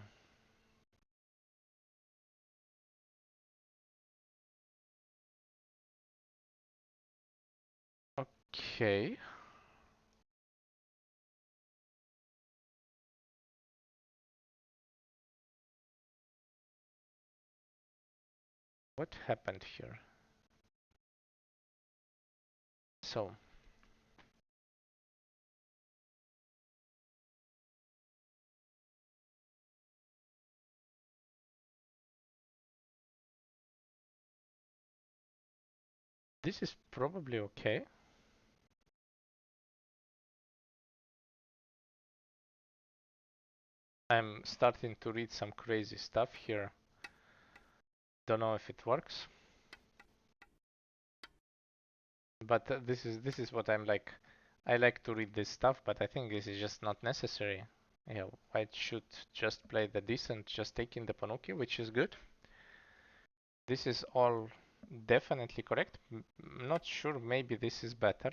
okay. What happened here? So this is probably okay. I'm starting to read some crazy stuff here. Don't know if it works. But this is what I'm like. I like to read this stuff, but I think this is just not necessary. Yeah, white should just play the decent, just taking the Panuki, which is good. This is all definitely correct. Not sure, maybe this is better.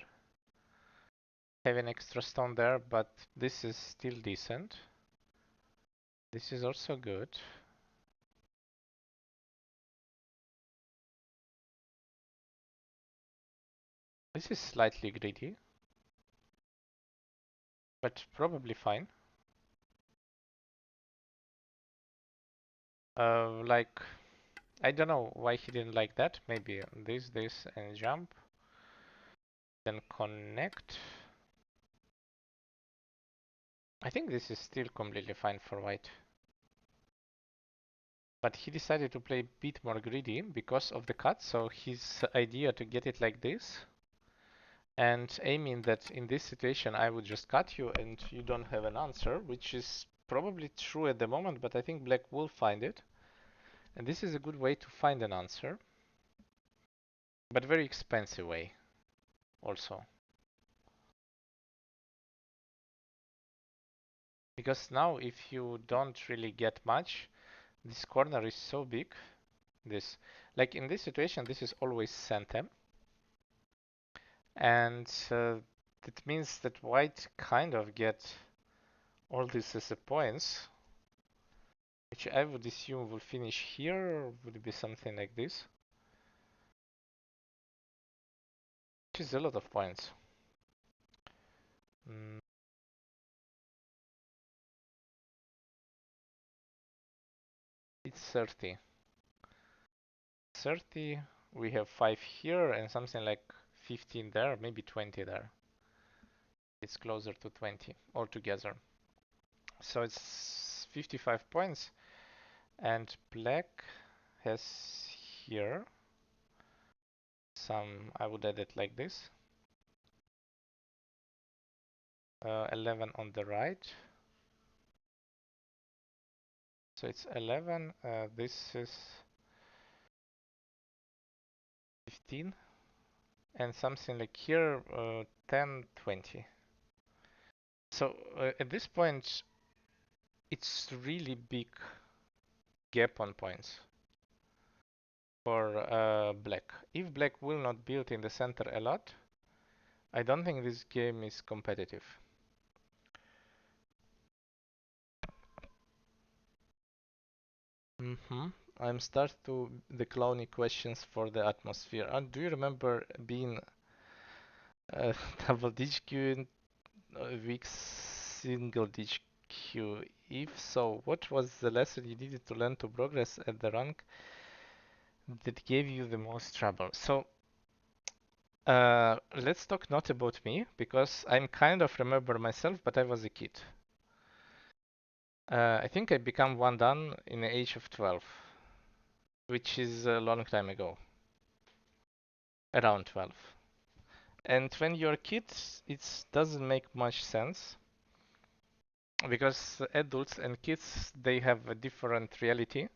Have an extra stone there, but this is still decent. This is also good. This is slightly greedy, but probably fine. Like, I don't know why he didn't like that. Maybe this, and jump. Then connect. I think this is still completely fine for white. But he decided to play a bit more greedy because of the cut, so his idea to get it like this and aiming that in this situation I would just cut you and you don't have an answer, which is probably true at the moment, but I think black will find it. And this is a good way to find an answer, but very expensive way also. Because now if you don't really get much, this corner is so big. This, like in this situation, this is always center. And that means that white kind of get all these as a points, which I would assume will finish here, or would it be something like this? Which is a lot of points. Mm. It's 30. 30, we have 5 here and something like 15 there, maybe 20 there. It's closer to 20 altogether. So it's 55 points, and black has here some, I would add it like this. 11 on the right. So it's 11, this is 15, and something like here, 10, 20. So at this point, it's really big gap on points for black. If black will not build in the center a lot, I don't think this game is competitive. I'm start to the clowny questions for the atmosphere. Do you remember being Double digit Q, weak single digit Q. If so, what was the lesson you needed to learn to progress at the rank that gave you the most trouble? So, let's talk not about me, because I'm kind of remember myself, but I was a kid. I think I became one dan in the age of 12, which is a long time ago, around 12. And when you're a kid, it doesn't make much sense because adults and kids they have a different reality.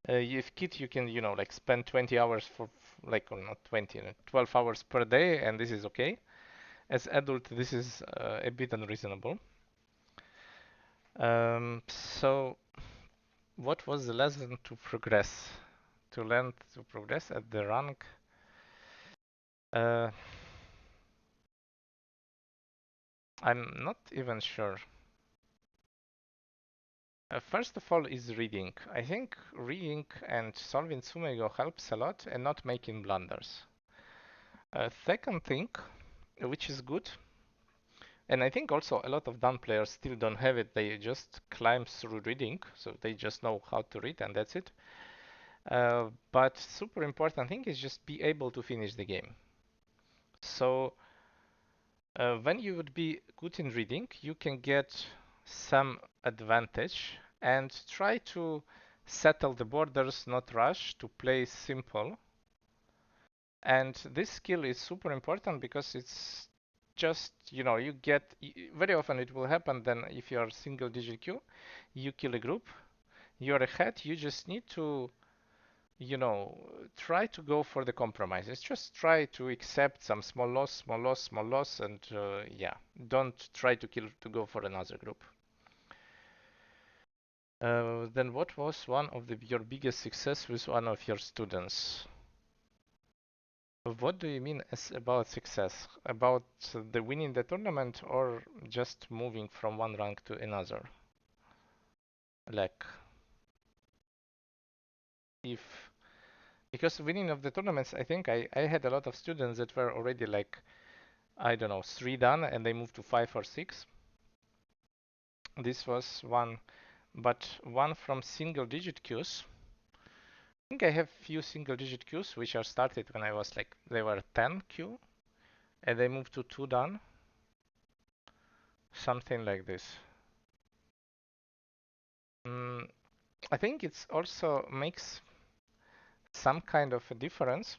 If kid, you can like spend 20 hours for like or not 20, 12 hours per day, and this is okay. As adult, this is a bit unreasonable. So, what was the lesson to progress? To learn to progress at the rank? Uh, I'm not even sure. First of all is reading. I think reading and solving Sumego helps a lot and not making blunders. Second thing, which is good, and I think also a lot of Dan players still don't have it, they just climb through reading, so they just know how to read and that's it. But super important thing is just be able to finish the game. So when you would be good in reading, you can get some advantage and try to settle the borders, not rush, to play simple. And this skill is super important because it's just, you get, very often it will happen then if you are single digit Q, you kill a group, you're ahead, you just need to try to go for the compromises. Just try to accept some small loss, small loss, small loss, and yeah, don't try to kill to go for another group. Then what was one of your biggest success with one of your students? What do you mean about success? About the winning the tournament or just moving from one rank to another? Like, if because winning of the tournaments, I think I had a lot of students that were already like, I don't know, 3 done and they moved to 5 or 6. This was one, but one from single digit queues. I think I have few single digit queues which are started when I was like, they were 10 queue and they moved to 2 done. Something like this. I think it's also makes some kind of a difference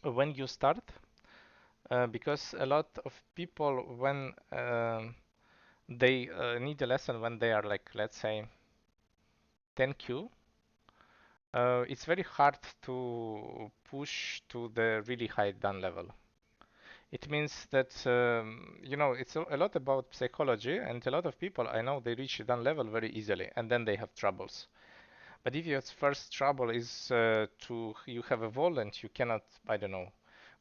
when you start because a lot of people when they need a lesson when they are like, let's say 10Q, it's very hard to push to the really high Dan level. It means that it's a lot about psychology, and a lot of people I know they reach Dan level very easily, and then they have troubles. But if your first trouble is to you have a wall and you cannot, I don't know,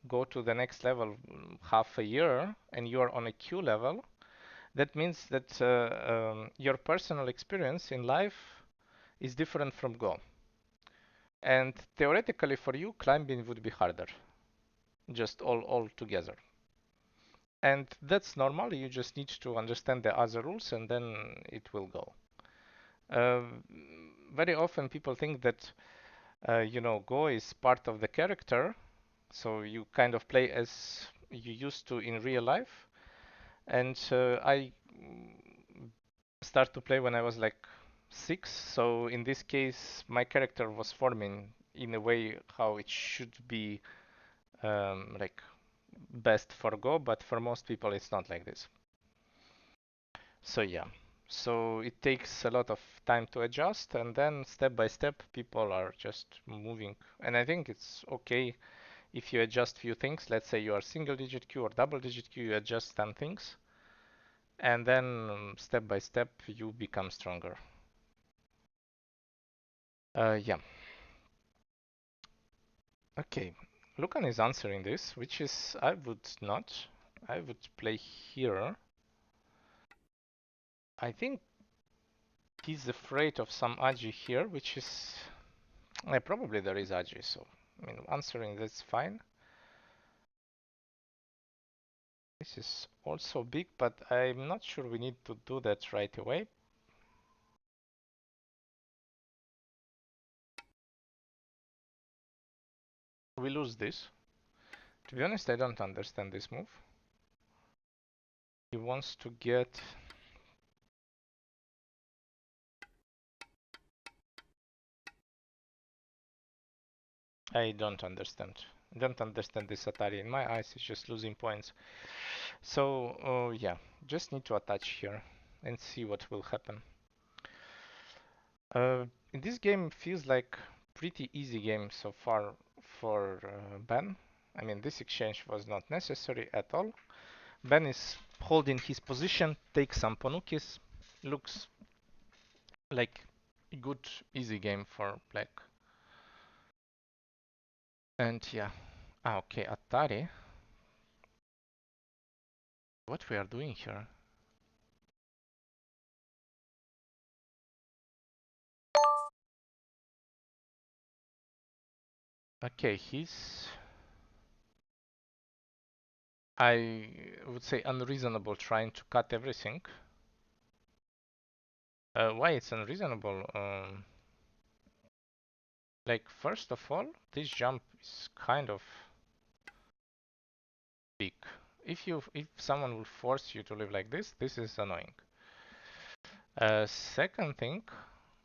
go to the next level half a year, and you are on a Q level, that means that your personal experience in life is different from Go. And theoretically for you, climbing would be harder, just all together. And that's normal. You just need to understand the other rules and then it will go. Uh, Very often people think that, Go is part of the character. So you kind of play as you used to in real life. And I start to play when I was like 6. So in this case, my character was forming in a way how it should be like best for Go, but for most people it's not like this. So yeah, so it takes a lot of time to adjust, and then step by step people are just moving. And I think it's okay if you adjust few things. Let's say you are single digit Q or double digit Q, you adjust some things, and then step by step you become stronger. Yeah. Okay. Lukan is answering this, which is I would not. I would play here. I think he's afraid of some Agi here, which is probably there is Agi, so I mean answering that's fine. This is also big, but I'm not sure we need to do that right away. We lose this. To be honest, I don't understand this move. He wants to get... I don't understand. I don't understand this Atari. In my eyes, it's just losing points. So, yeah, just need to attach here and see what will happen. In this game feels like pretty easy game so far for Ben. I mean, this exchange was not necessary at all. Ben is holding his position, takes some ponukis. Looks like a good, easy game for black. And yeah. Okay, Atari. What we are doing here? Okay, he's... I would say unreasonable trying to cut everything. Why it's unreasonable? Like, first of all, this jump is kind of big. If someone will force you to live like this is annoying. Second thing,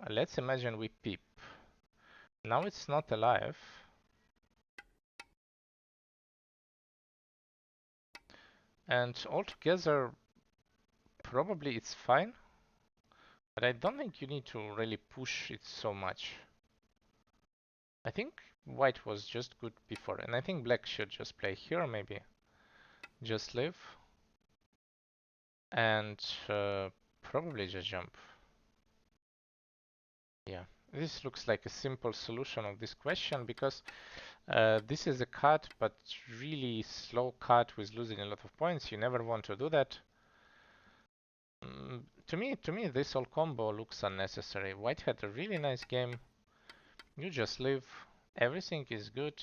let's imagine we peep. Now it's not alive. And altogether, probably it's fine. But I don't think you need to really push it so much. I think white was just good before. And I think black should just play here, maybe. Just live. And probably just jump. Yeah, this looks like a simple solution of this question because this is a cut, but really slow cut with losing a lot of points. You never want to do that. To me, this whole combo looks unnecessary. White had a really nice game. You just live. Everything is good.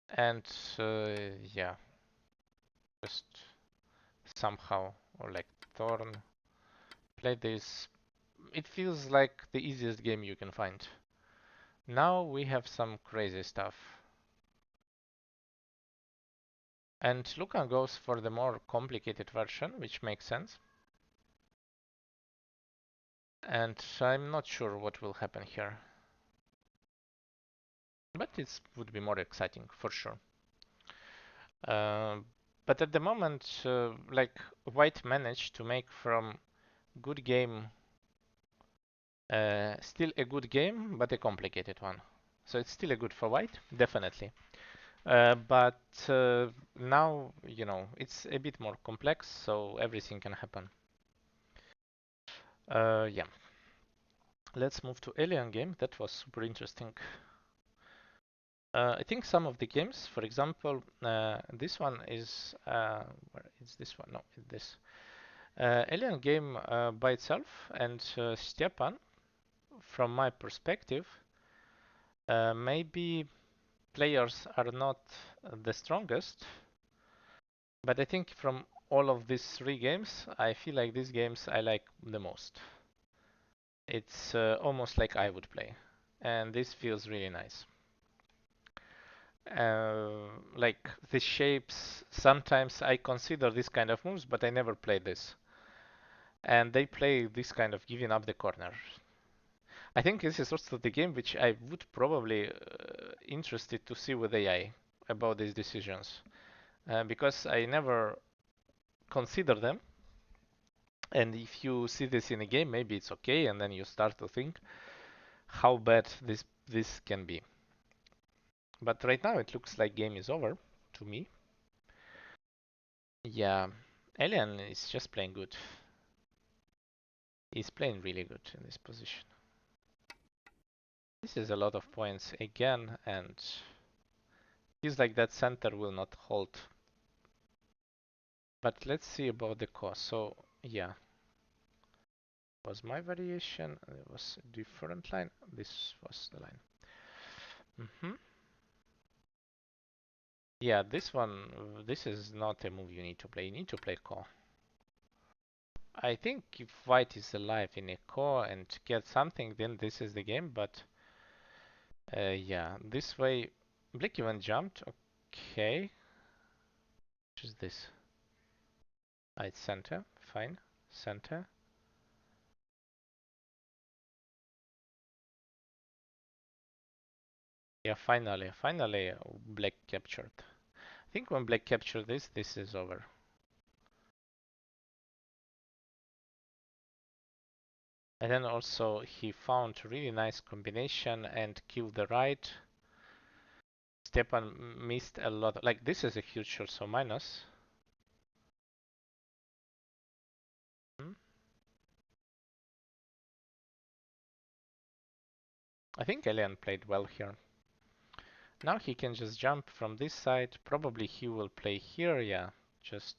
And yeah, just somehow, or like Thorn, play this. It feels like the easiest game you can find. Now we have some crazy stuff. And Luka goes for the more complicated version, which makes sense. And I'm not sure what will happen here. But it would be more exciting, for sure. But at the moment, like, White managed to make from good game still a good game, but a complicated one. So it's still a good for White, definitely. But now, you know, it's a bit more complex, so everything can happen. Yeah. Let's move to Elian game. That was super interesting. I think some of the games, for example, this one is where is this one? No, it's this. Elian game by itself and Stjepan, from my perspective, maybe players are not the strongest, but I think from all of these three games, I feel like these games I like the most. It's almost like I would play, and this feels really nice. Like the shapes, sometimes I consider this kind of moves, but I never play this. And they play this kind of giving up the corner. I think this is also the game which I would probably interested to see with AI about these decisions, because I never consider them. And if you see this in a game, maybe it's okay, and then you start to think how bad this can be. But right now it looks like game is over to me. Yeah, Elian is just playing good. He's playing really good in this position. This is a lot of points again, and feels like that center will not hold. But let's see about the cost. So yeah, was my variation. It was a different line. This was the line. Yeah, this is not a move you need to play. You need to play core. I think if white is alive in a core and get something, then this is the game. But yeah, this way, black even jumped. Okay, which is this? Ah, it's center. Fine, center. Yeah, finally, black captured. I think when black captured this, this is over. And then also he found really nice combination and killed the right. Stjepan missed a lot. Like this is a huge shot, so minus. Hmm? I think Elian played well here. Now he can just jump from this side. Probably he will play here, yeah. Just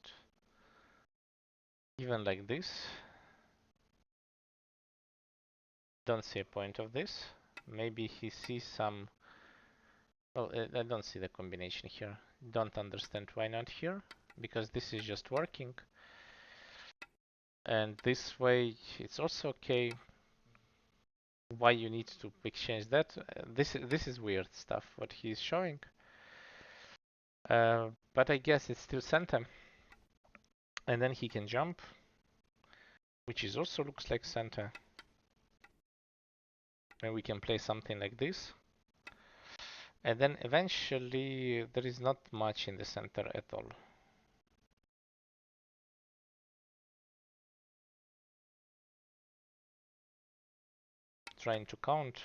even like this. Don't see a point of this. Maybe he sees some... Well, I don't see the combination here. Don't understand why not here. Because this is just working. And this way it's also okay. Why you need to exchange that? This is weird stuff what he's showing. But I guess it's still center. And then he can jump, which is also looks like center. And we can play something like this. And then eventually there is not much in the center at all. Trying to count.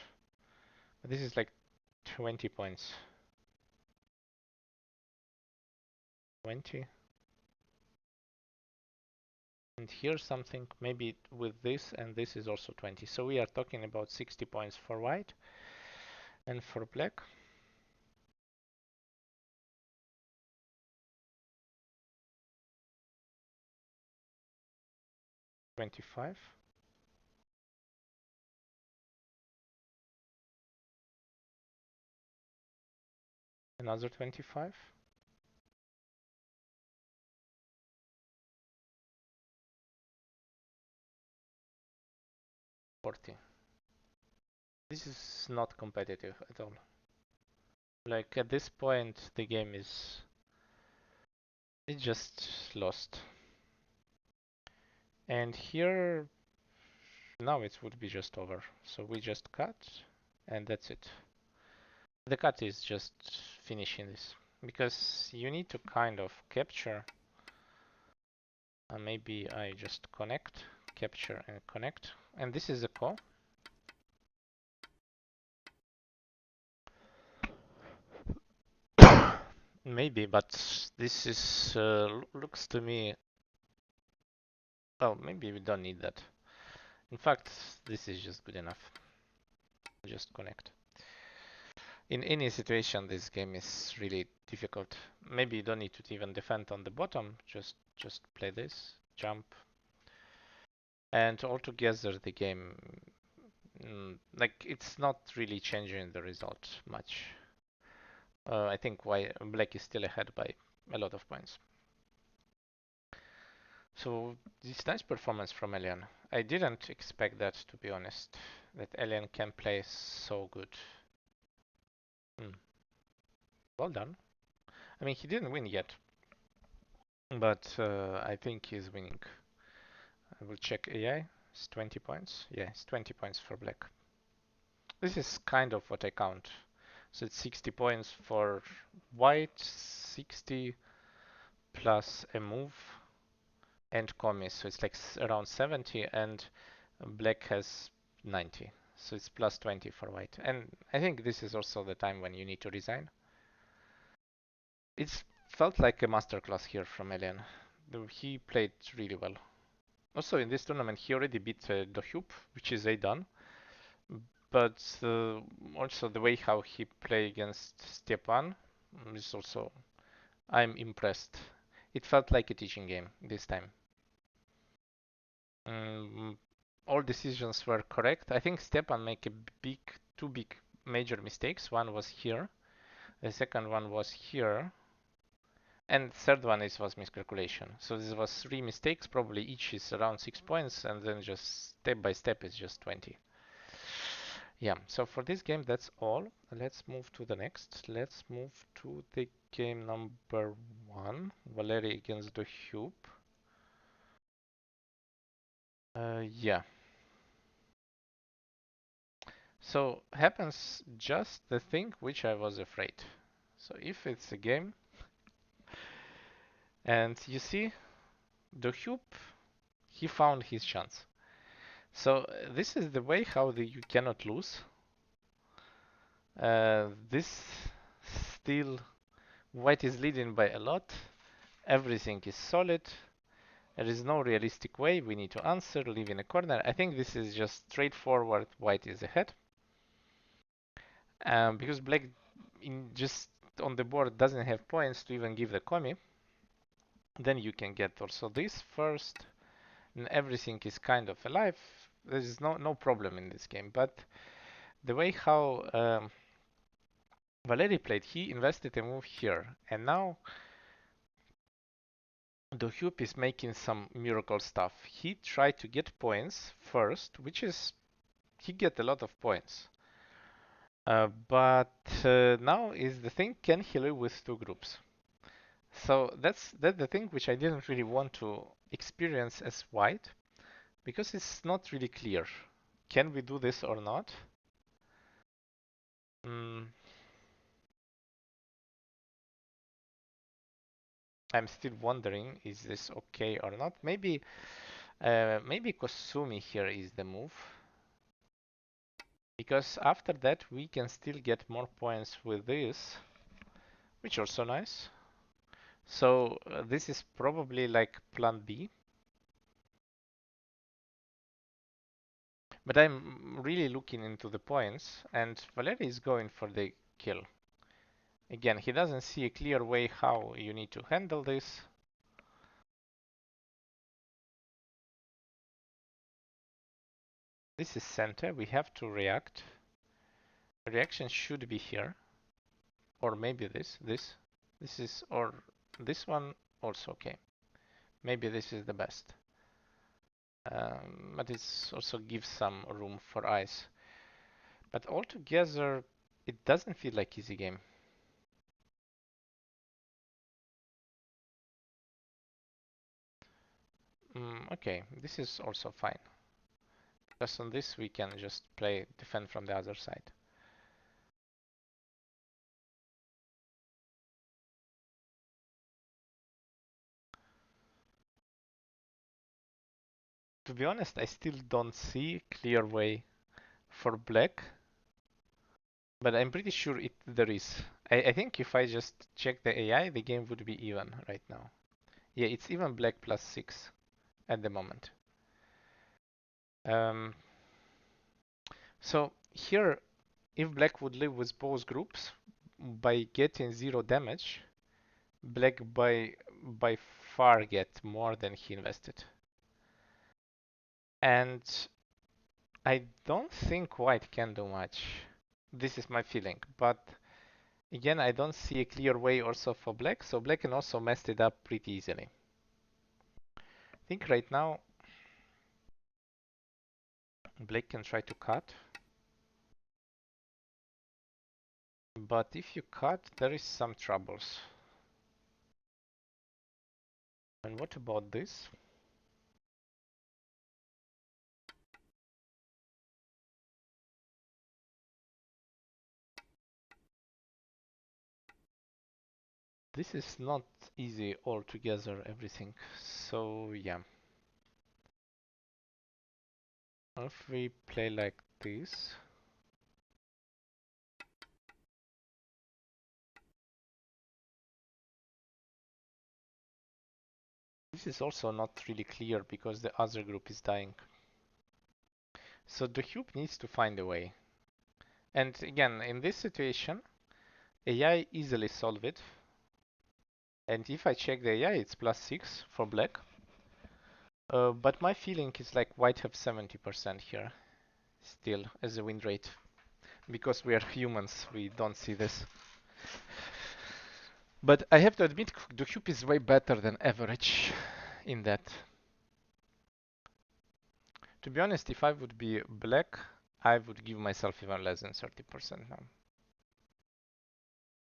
This is like 20 points. 20. And here's something, maybe with this and this is also 20. So we are talking about 60 points for white and for black. 25. Another 25. 40. This is not competitive at all. Like at this point the game is... It's just lost. And here now it would be just over. So we just cut and that's it. The cut is just finishing this because you need to kind of capture. Maybe I just connect, capture and connect. And this is a call. Maybe, but this is looks to me... Well, maybe we don't need that. In fact, this is just good enough. Just connect. In any situation, this game is really difficult. Maybe you don't need to even defend on the bottom. Just play this, jump, and altogether the game, like it's not really changing the result much. I think why black is still ahead by a lot of points. So this nice performance from Elian. I didn't expect that, to be honest, that Elian can play so good. Well done. I mean, he didn't win yet, but I think he's winning. I will check AI. It's 20 points. Yeah, it's 20 points for black. This is kind of what I count. So it's 60 points for white, 60 plus a move and commis. So it's like around 70, and black has 90. So it's plus 20 for white. And I think this is also the time when you need to resign. It's felt like a masterclass here from Elian. He played really well. Also in this tournament he already beat Dohyup, which is a done. But also the way how he played against Stjepan is also... I'm impressed. It felt like a teaching game this time. All decisions were correct. I think Stjepan made two big major mistakes. One was here. The second one was here. And third one was miscalculation. So this was 3 mistakes, probably each is around 6 points, and then just step by step is just 20. Yeah, so for this game that's all. Let's move to the next. Let's move to the game number 1, Valerii against Dohyup. Yeah. So happens just the thing which I was afraid. So if it's a game, and you see, Dohyup, he found his chance. So this is the way how you cannot lose. This still, white is leading by a lot. Everything is solid. There is no realistic way. We need to answer, leave in a corner. I think this is just straightforward. White is ahead. Because black just on the board doesn't have points to even give the commie. Then you can get also this first. And everything is kind of alive. There is no problem in this game. But the way how Valerii played, he invested a move here. And now Dohyup is making some miracle stuff. He tried to get points first, which is, he get a lot of points. But now is the thing, can he live with 2 groups? So that's the thing which I didn't really want to experience as white, because it's not really clear. Can we do this or not? I'm still wondering, is this okay or not? Maybe Kosumi here is the move. Because after that we can still get more points with this, which is also nice. So this is probably like plan B. But I'm really looking into the points, and Valerii is going for the kill. Again, he doesn't see a clear way how you need to handle this. This is center, we have to react. Reaction should be here. Or maybe this is, or this one also okay. Maybe this is the best. But it also gives some room for ice. But altogether, it doesn't feel like easy game. Okay, this is also fine. Because on this we can just play defend from the other side. To be honest, I still don't see a clear way for black. But I'm pretty sure there is. I think if I just check the AI, the game would be even right now. Yeah, it's even black plus 6 at the moment. So here, if black would live with both groups, by getting 0 damage, black by far get more than he invested. And I don't think white can do much. This is my feeling, but again, I don't see a clear way also for black, so black can also mess it up pretty easily. I think right now black can try to cut, but if you cut, there is some troubles. And what about this? This is not easy altogether, everything. So yeah. If we play like this, this is also not really clear because the other group is dying. So Dohyup needs to find a way. And again, in this situation, AI easily solve it. And if I check the AI, it's plus 6 for black. But my feeling is like white have 70% here still as a win rate. Because we are humans, we don't see this. But I have to admit, Dohyup is way better than average in that. To be honest, if I would be black, I would give myself even less than 30% now.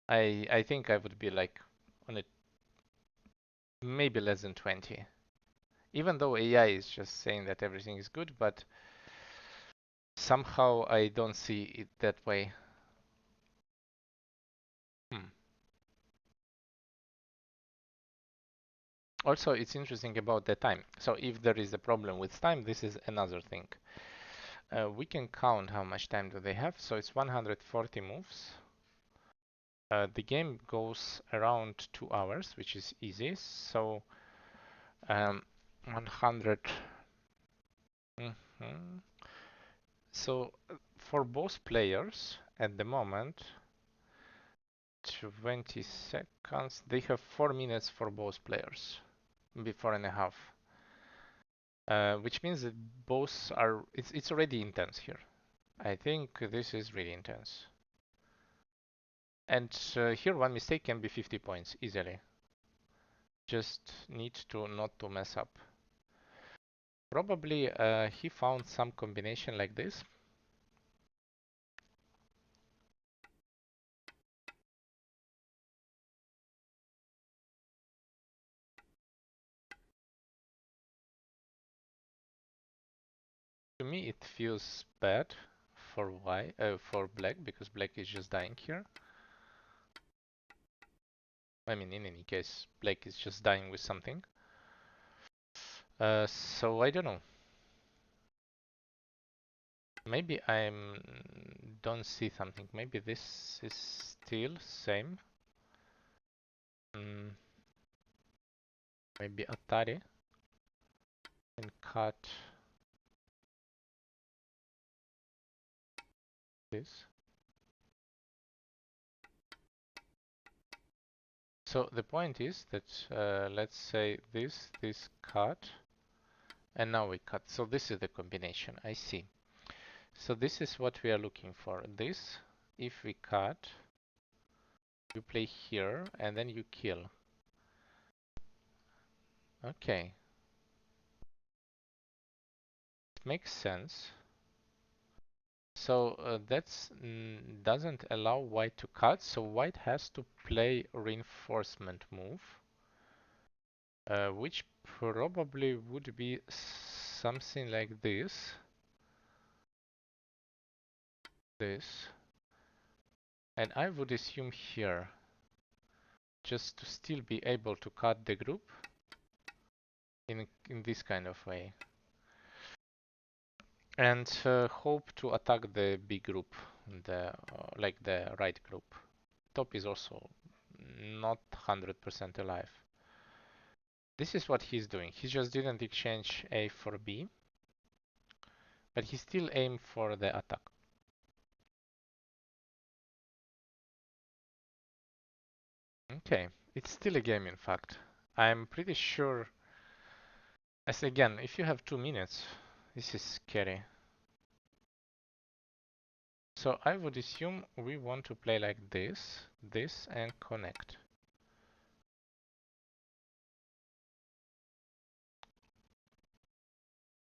I think I would be like on it maybe less than 20. Even though AI is just saying that everything is good, but somehow I don't see it that way. Also, it's interesting about the time. So if there is a problem with time, this is another thing. We can count how much time do they have. So it's 140 moves. The game goes around 2 hours, which is easy. So 100. Mhm. So for both players at the moment, 20 seconds. They have 4 minutes for both players, maybe 4.5. Which means that both are. It's already intense here. I think this is really intense. And here one mistake can be 50 points easily. Just need to not to mess up. Probably he found some combination like this. To me it feels bad for for black, because black is just dying here. I mean, in any case, black is just dying with something. So I don't know. Maybe I don't see something. Maybe this is still same. Maybe Atari and cut this. So the point is that let's say this cut, and now we cut. So this is the combination. I see. So this is what we are looking for. This, if we cut, you play here and then you kill. Okay. It makes sense. So that doesn't allow white to cut, so white has to play reinforcement move, which probably would be something like this. And I would assume here, just to still be able to cut the group in this kind of way. And hope to attack the B group, like the right group. Top is also not 100% alive. This is what he's doing. He just didn't exchange A for B, but he still aimed for the attack. Okay, it's still a game in fact. I'm pretty sure, as again, if you have 2 minutes, this is scary. So I would assume we want to play like this, and connect.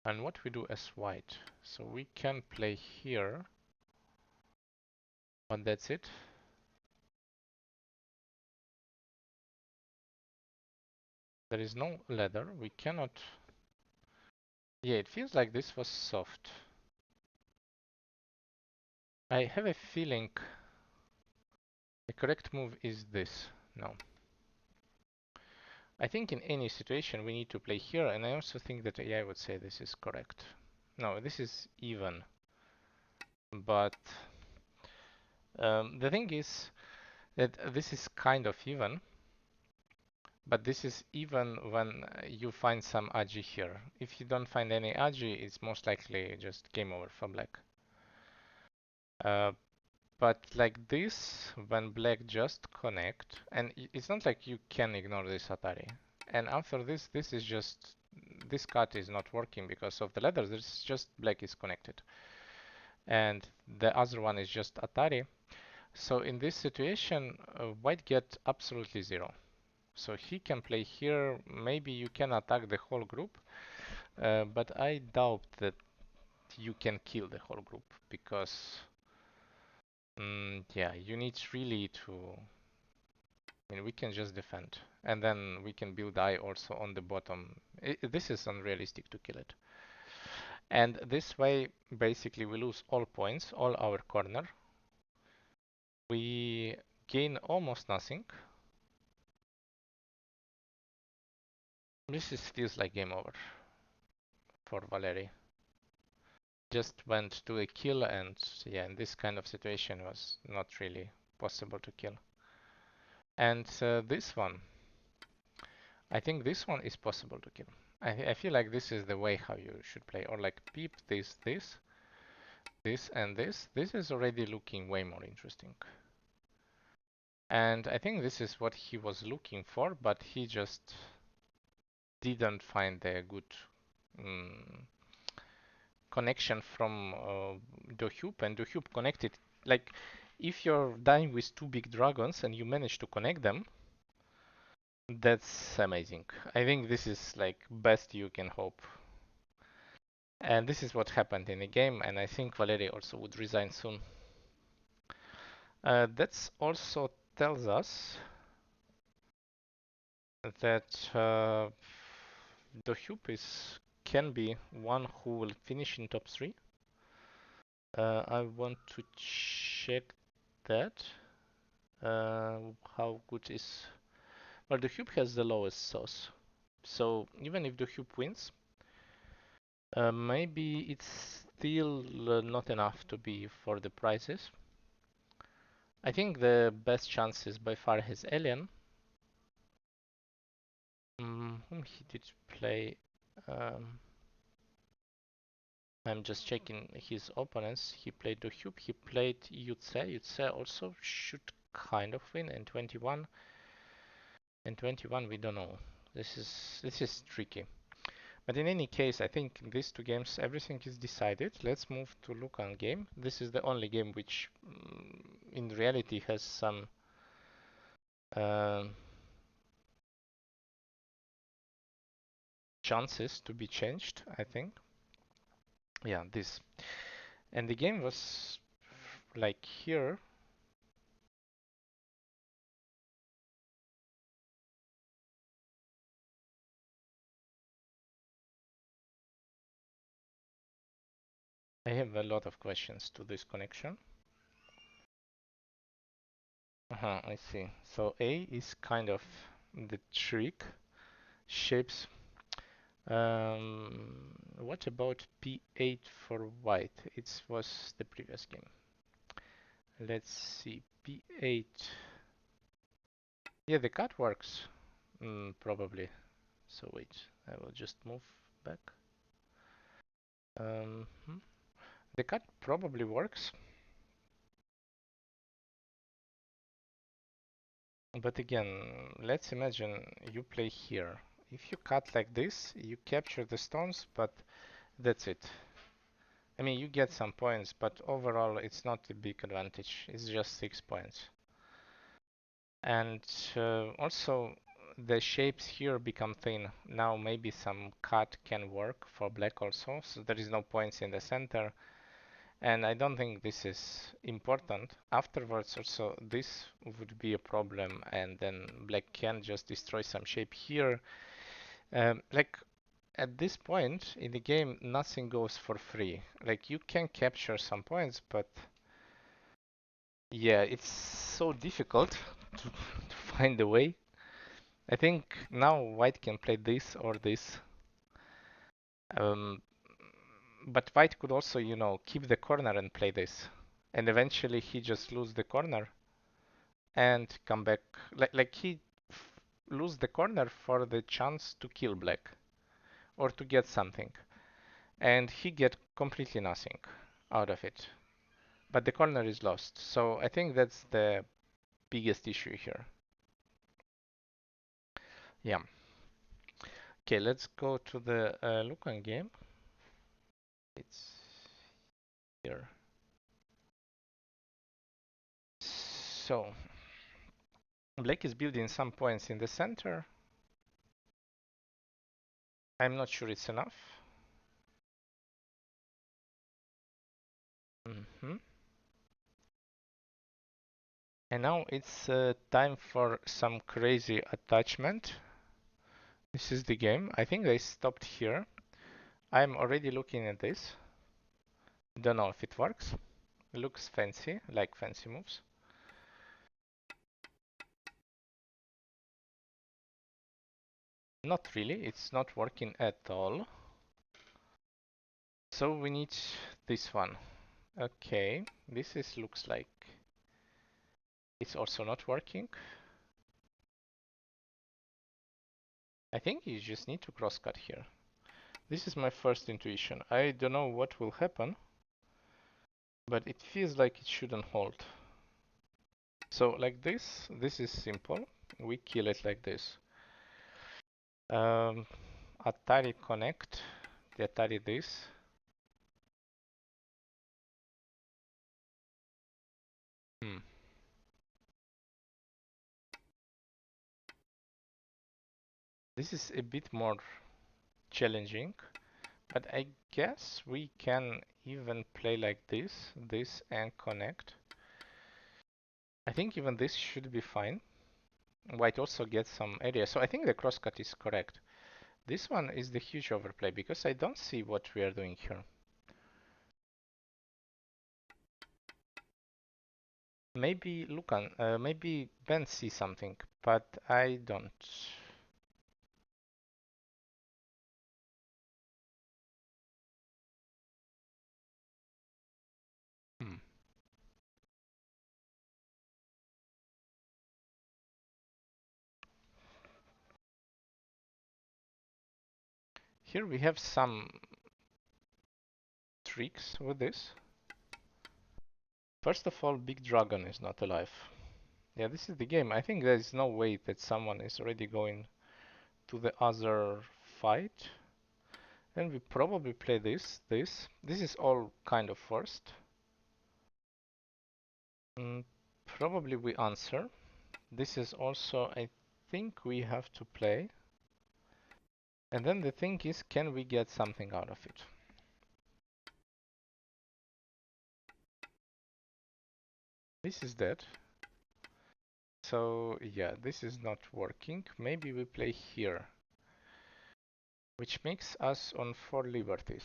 And what we do as white. So we can play here, but that's it. There is no ladder, we cannot... Yeah, it feels like this was soft. I have a feeling the correct move is this. No. I think in any situation we need to play here, and I also think that AI would say this is correct. No, this is even. But the thing is that this is kind of even, but this is even when you find some agi here. If you don't find any agi, it's most likely just game over for black. But like this, when black just connect, and it's not like you can ignore this Atari. And after this, this is just, this cut is not working because of the ladder. There's just black is connected. And the other one is just Atari. So in this situation, white get absolutely zero. So he can play here. Maybe you can attack the whole group, but I doubt that you can kill the whole group because, yeah, you need really to. I mean, we can just defend, and then we can build eye also on the bottom. This is unrealistic to kill it. And this way, basically, we lose all points, all our corner. We gain almost nothing. This feels like game over for Valerii. Just went to a kill, and yeah, in this kind of situation was not really possible to kill. And this one, I think this one is possible to kill. I feel like this is the way how you should play, or like peep this, and this. This is already looking way more interesting. And I think this is what he was looking for, but he just didn't find a good connection from Dohyup, and Dohyup connected. Like, if you're dying with two big dragons and you manage to connect them, that's amazing. I think this is like best you can hope. And this is what happened in the game, and I think Valerii also would resign soon. That also tells us that Dohyup can be one who will finish in top 3. I want to check that. How good is... Well, Dohyup has the lowest sauce. So even if Dohyup wins, maybe it's still not enough to be for the prizes. I think the best chance is by far his Elian. Whom he did play... I'm just checking his opponents. He played Dohyup, he played Yutze. Yutze also should kind of win, and 21. And 21 we don't know. This is tricky. But in any case, I think in these two games everything is decided. Let's move to Lukan game. This is the only game which in reality has some chances to be changed, I think. Yeah, this. And the game was like here. I have a lot of questions to this connection. I see. So A is kind of the trick. Shapes. What about P8 for white? It was the previous game. Let's see. P8. Yeah, the cut works. Probably. So wait, I will just move back. The cut probably works. But again, let's imagine you play here. If you cut like this, you capture the stones, but that's it. I mean, you get some points, but overall it's not a big advantage. It's just 6 points. And also the shapes here become thin. Now maybe some cut can work for black also, so there is no points in the center. And I don't think this is important. Afterwards also this would be a problem, and then black can just destroy some shape here. Like at this point in the game nothing goes for free. Like you can capture some points, but yeah, it's so difficult to find a way. I think now white can play this or this. But white could also, you know, keep the corner and play this. And eventually he just lose the corner and come back. Like he lose the corner for the chance to kill black or to get something. And he get completely nothing out of it. But the corner is lost. So I think that's the biggest issue here. Yeah. Okay, let's go to the Lukan game. It's here. So black is building some points in the center. I'm not sure it's enough. And now it's time for some crazy attachment. This is the game. I think they stopped here. I'm already looking at this. Don't know if it works. It looks fancy, like fancy moves. Not really, it's not working at all. So we need this one. Okay, looks like it's also not working. I think you just need to crosscut here. This is my first intuition. I don't know what will happen, but it feels like it shouldn't hold. So like this is simple. We kill it like this. Atari connect, the Atari this. This is a bit more challenging, but I guess we can even play like this and connect. I think even this should be fine. White also gets some area, so I think the crosscut is correct. This one is the huge overplay because I don't see what we are doing here. Maybe Lukan, maybe Ben sees something, but I don't. Hmm. Here we have some tricks with this. First of all, Big Dragon is not alive. Yeah, this is the game. I think there is no way that someone is already going to the other fight. And we probably play this. This is all kind of forced. Probably we answer. This is also, I think we have to play. And then the thing is, can we get something out of it? This is dead. So yeah, this is not working. Maybe we play here, which makes us on 4 liberties.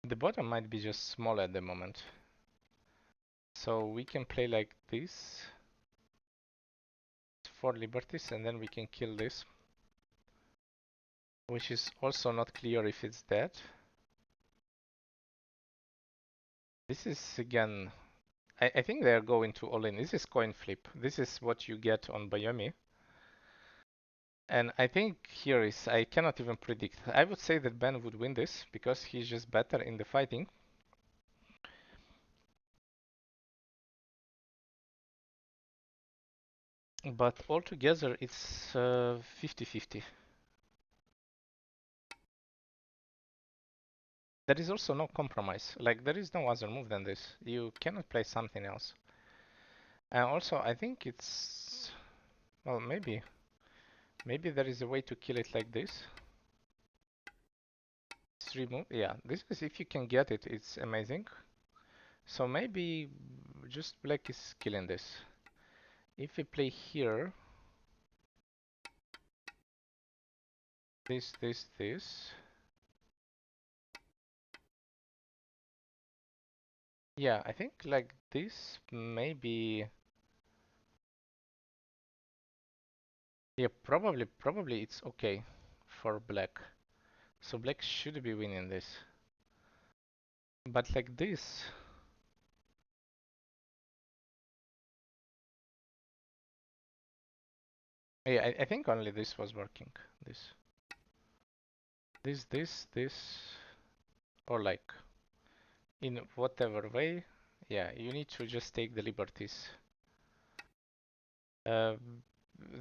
The bottom might be just small at the moment. So we can play like this. 4 liberties and then we can kill this. Which is also not clear if it's dead. This is again, I think they are going to all in. This is coin flip. This is what you get on Bayomi. And I think here is, I cannot even predict. I would say that Ben would win this because he's just better in the fighting. But altogether it's 50-50. There is also no compromise. Like there is no other move than this. You cannot play something else. And also I think it's, well, maybe there is a way to kill it like this. 3 move, yeah. This is, if you can get it, it's amazing. So maybe just black is killing this. If we play here, this. Yeah, I think like this, maybe. Yeah, probably it's okay for black. So black should be winning this. But like this. Yeah, I think only this was working. This, or like in whatever way. Yeah, you need to just take the liberties.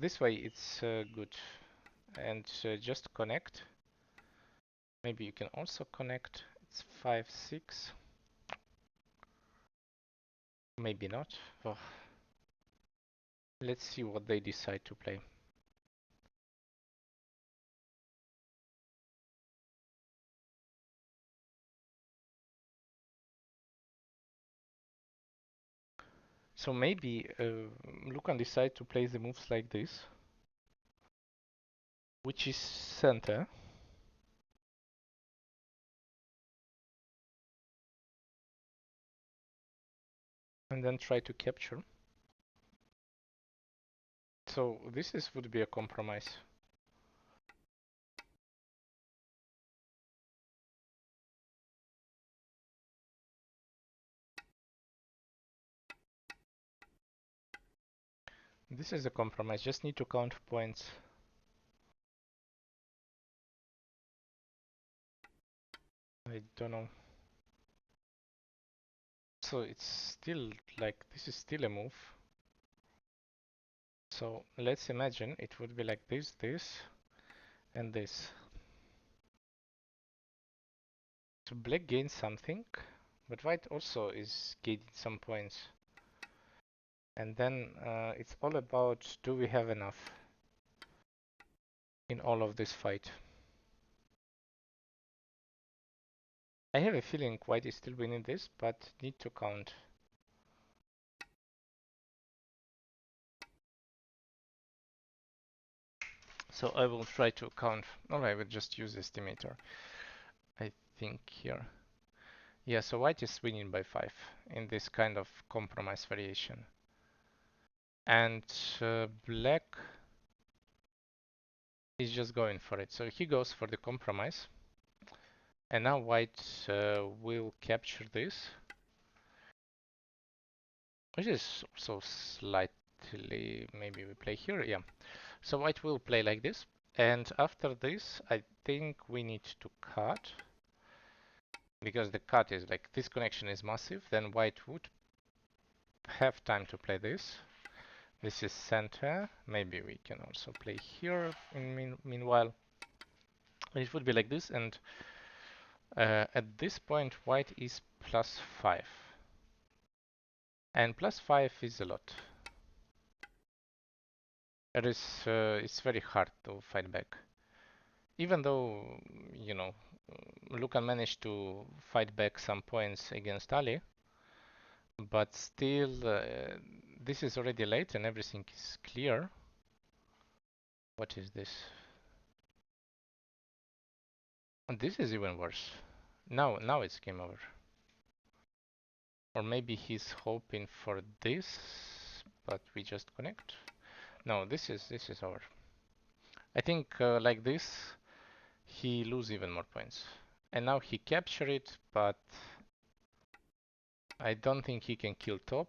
this way it's good. And just connect. Maybe you can also connect. It's 5-6. Maybe not. Oh. Let's see what they decide to play. So maybe Lukan decide to play the moves like this, which is center. And then try to capture. So this would be a compromise. This is a compromise, just need to count points. I don't know. So it's still like, this is still a move. So let's imagine it would be like this, and this. So black gains something, but white also is gaining some points. And then it's all about, do we have enough in all of this fight? I have a feeling white is still winning this, but need to count. So I will try to count, or I will just use estimator. I think here. Yeah, so white is winning by 5 in this kind of compromise variation. And black is just going for it. So he goes for the compromise. And now white will capture this, which is also slightly, maybe we play here, yeah. So white will play like this. And after this, I think we need to cut, because the cut is like, this connection is massive, then white would have time to play this. This is center. Maybe we can also play here in meanwhile. It would be like this, and at this point white is +5. And +5 is a lot. It's very hard to fight back. Even though, you know, Lukan managed to fight back some points against Ali, but still, this is already late and everything is clear. What is this? And this is even worse. Now it's game over. Or maybe he's hoping for this, but we just connect. No, this is over. I think like this, he lose even more points. And now he capture it, but I don't think he can kill top.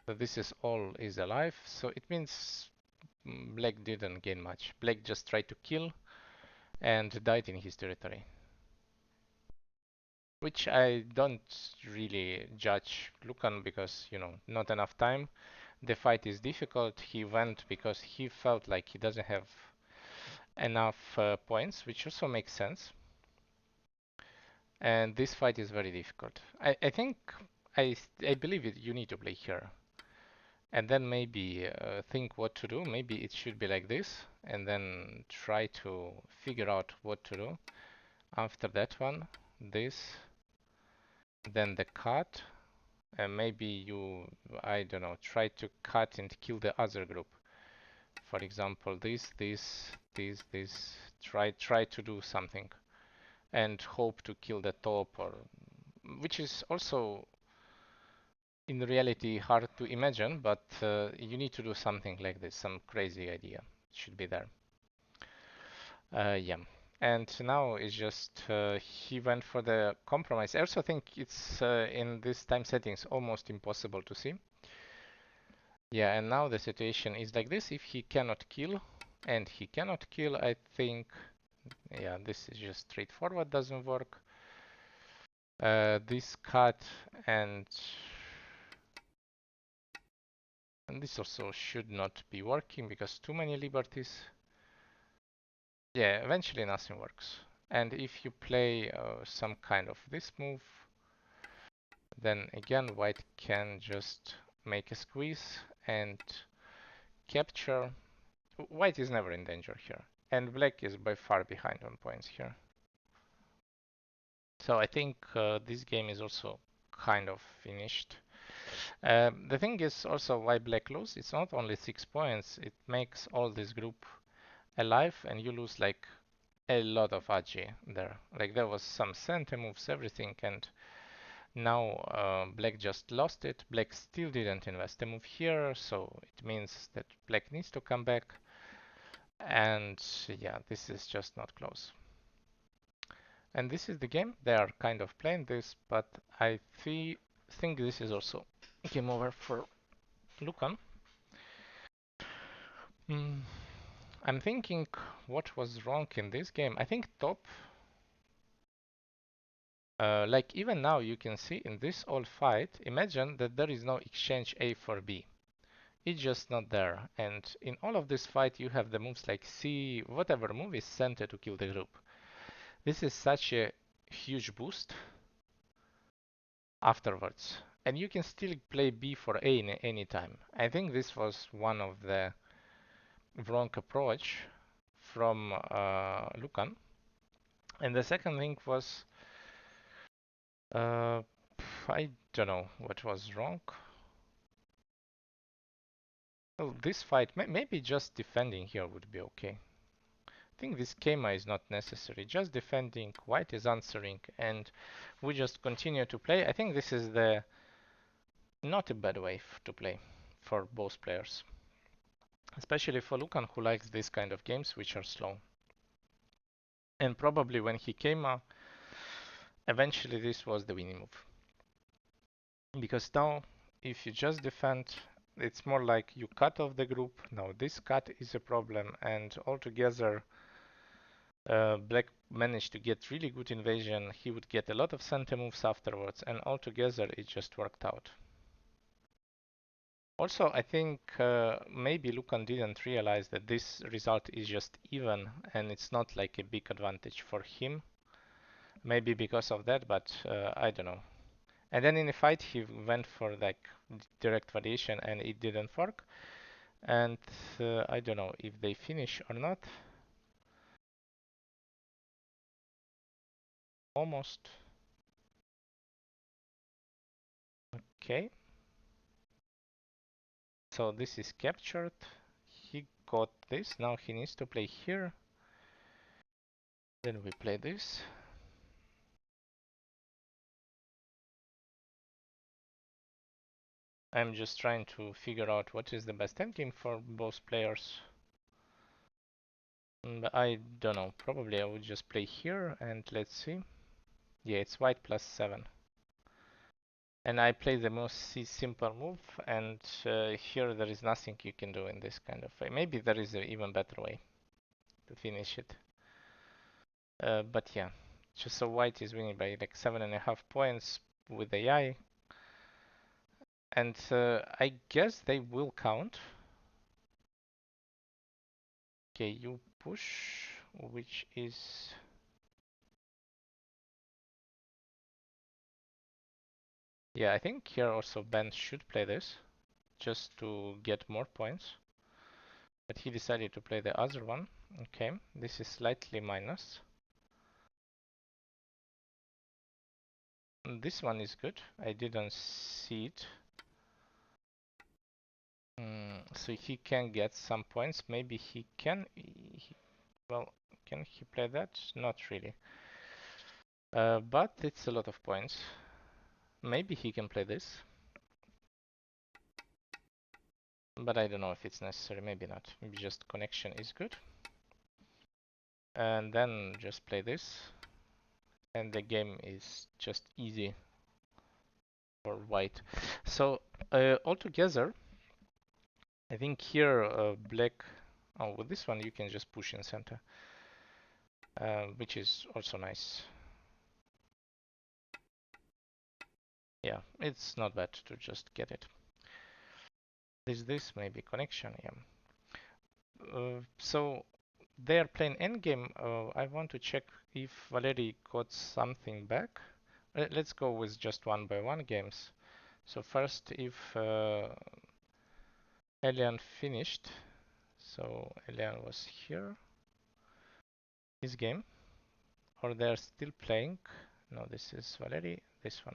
So this is all is alive. So it means black didn't gain much. Black just tried to kill and died in his territory. Which I don't really judge Lukan because, you know, not enough time. The fight is difficult. He went because he felt like he doesn't have enough points, which also makes sense. And this fight is very difficult. I think, I believe it, you need to play here. And then maybe think what to do. Maybe it should be like this. And then try to figure out what to do. After that one, this. Then the cut. And maybe you, I don't know, try to cut and kill the other group. For example, this. Try to do something. And hope to kill the top, or which is also in reality hard to imagine, but you need to do something like this. Some crazy idea should be there. Yeah. And now it's just he went for the compromise. I also think it's in this time settings almost impossible to see. Yeah, and now the situation is like this. If he cannot kill, and he cannot kill, I think, yeah, this is just straightforward, doesn't work. This cut and And this also should not be working because too many liberties. Yeah, eventually nothing works. And if you play some kind of this move, then again white can just make a squeeze and capture. White is never in danger here. And black is by far behind on points here. So I think this game is also kind of finished. The thing is also why black lose. It's not only 6 points. It makes all this group alive and you lose like a lot of AG there. Like there was some center moves, everything, and now black just lost it. Black still didn't invest a move here, so it means that black needs to come back. And yeah, this is just not close. And this is the game. They are kind of playing this, but I think this is also game over for Lukan. I'm thinking what was wrong in this game. I think top, like even now you can see in this old fight, imagine that there is no exchange A for B. It's just not there. And in all of this fight you have the moves like C, whatever move is sent to kill the group. This is such a huge boost afterwards. And you can still play B for A in any time. I think this was one of the wrong approach from Lukan. And the second thing was, uh, I don't know what was wrong. Well, this fight, maybe just defending here would be okay. I think this Kema is not necessary. Just defending, white is answering, and we just continue to play. I think this is the not a bad way to play for both players. Especially for Lukan, who likes this kind of games which are slow. And probably when he came out, eventually this was the winning move. Because now, if you just defend, it's more like you cut off the group. Now this cut is a problem, and altogether black managed to get really good invasion. He would get a lot of center moves afterwards, and altogether it just worked out. Also, I think maybe Lukan didn't realize that this result is just even, and it's not like a big advantage for him. Maybe because of that, but I don't know. And then in the fight, he went for like direct variation, and it didn't work. And I don't know if they finish or not. Almost. Okay. So this is captured. He got this. Now he needs to play here. Then we play this. I'm just trying to figure out what is the best endgame for both players. But I don't know. Probably I would just play here and let's see. Yeah, it's white plus 7. And I play the most simple move, and here there is nothing you can do in this kind of way. Maybe there is an even better way to finish it. But yeah, just so white is winning by like 7.5 points with AI. And I guess they will count. Okay, you push, which is... Yeah, I think here also Ben should play this, just to get more points. But he decided to play the other one. Okay, this is slightly minus. This one is good. I didn't see it. So he can get some points. Maybe he can... well, can he play that? Not really. But it's a lot of points. Maybe he can play this. But I don't know if it's necessary. Maybe not. Maybe just connection is good. And then just play this. And the game is just easy for white. So altogether, I think here black... Oh, with this one you can just push in center. Which is also nice. Yeah, it's not bad to just get it. Is this maybe connection? Yeah. So they are playing endgame. I want to check if Valerii got something back. Let's go with just 1-by-1 games. So first, if Elian finished, so Elian was here, his game, or they're still playing. No, this is Valerii, this one.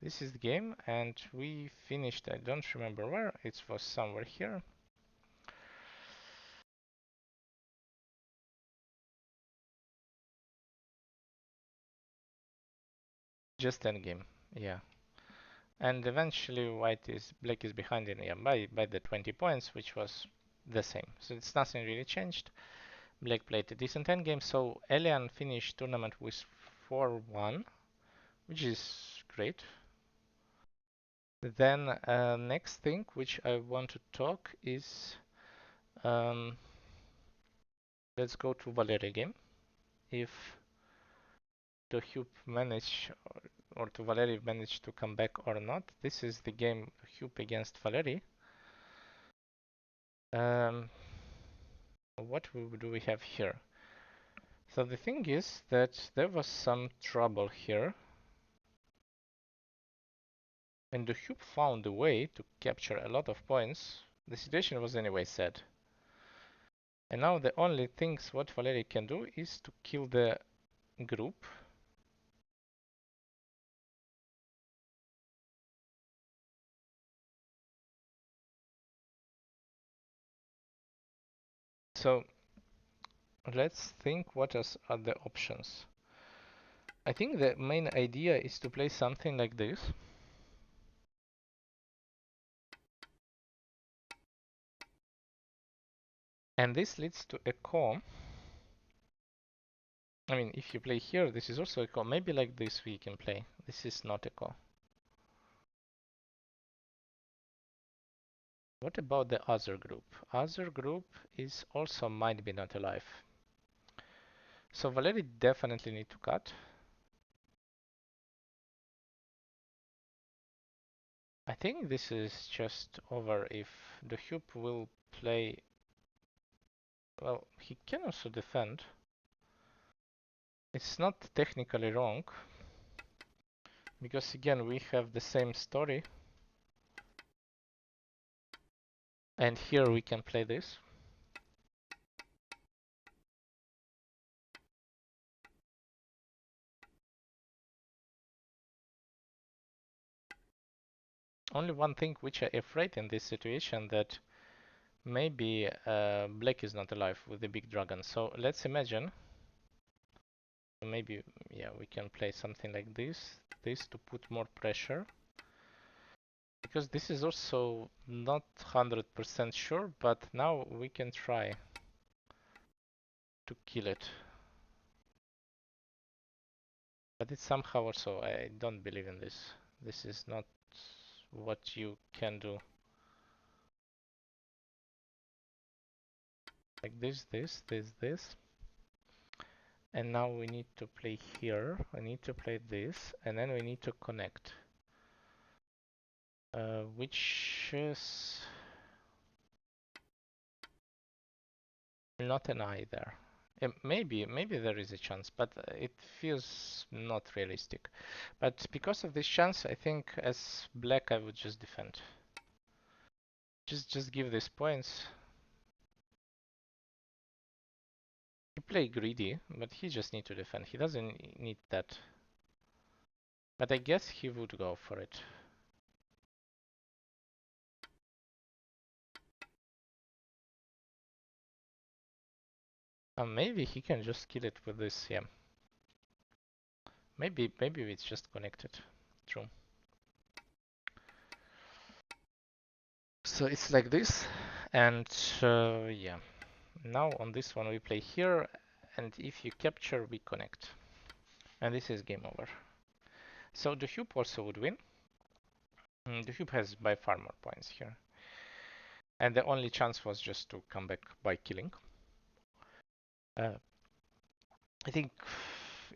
This is the game, and we finished, I don't remember where, it was somewhere here. Just endgame, yeah. And eventually black is behind in, yeah, by the 20 points, which was the same. So it's nothing really changed. Black played a decent endgame, so Elian finished tournament with 4-1, which is great. Then next thing which I want to talk is let's go to Valerii game. If Dohyup manage or to Valerii manage to come back or not. This is the game Dohyup against Valerii. What do we have here? So the thing is that there was some trouble here. When Dohyup found a way to capture a lot of points, the situation was anyway sad. And now the only things what Valerii can do is to kill the group. So let's think what are the options. I think the main idea is to play something like this. And this leads to a comb. I mean, if you play here, this is also a comb. Maybe like this we can play. This is not a comb. What about the other group? Other group is also might be not alive. So Valerii definitely need to cut. I think this is just over if Dohyup will play. Well, he can also defend. It's not technically wrong. Because again, we have the same story. And here we can play this. Only one thing which I'm afraid in this situation that maybe black is not alive with the big dragon. So let's imagine maybe, yeah, we can play something like this to put more pressure. Because this is also not 100% sure, but now we can try to kill it. But it's somehow also, I don't believe in this. This is not what you can do. Like this. And now we need to play here. I need to play this, and then we need to connect. Which is not an eye there. Maybe there is a chance, but it feels not realistic. But because of this chance, I think as black I would just defend. Just give these points. He play greedy, but he just need to defend. He doesn't need that. But I guess he would go for it. Maybe he can just kill it with this, yeah. Maybe it's just connected. True. So it's like this, and yeah. Now on this one we play here, and if you capture, we connect. And this is game over. So Dohyup also would win. Dohyup has by far more points here. And the only chance was just to come back by killing. I think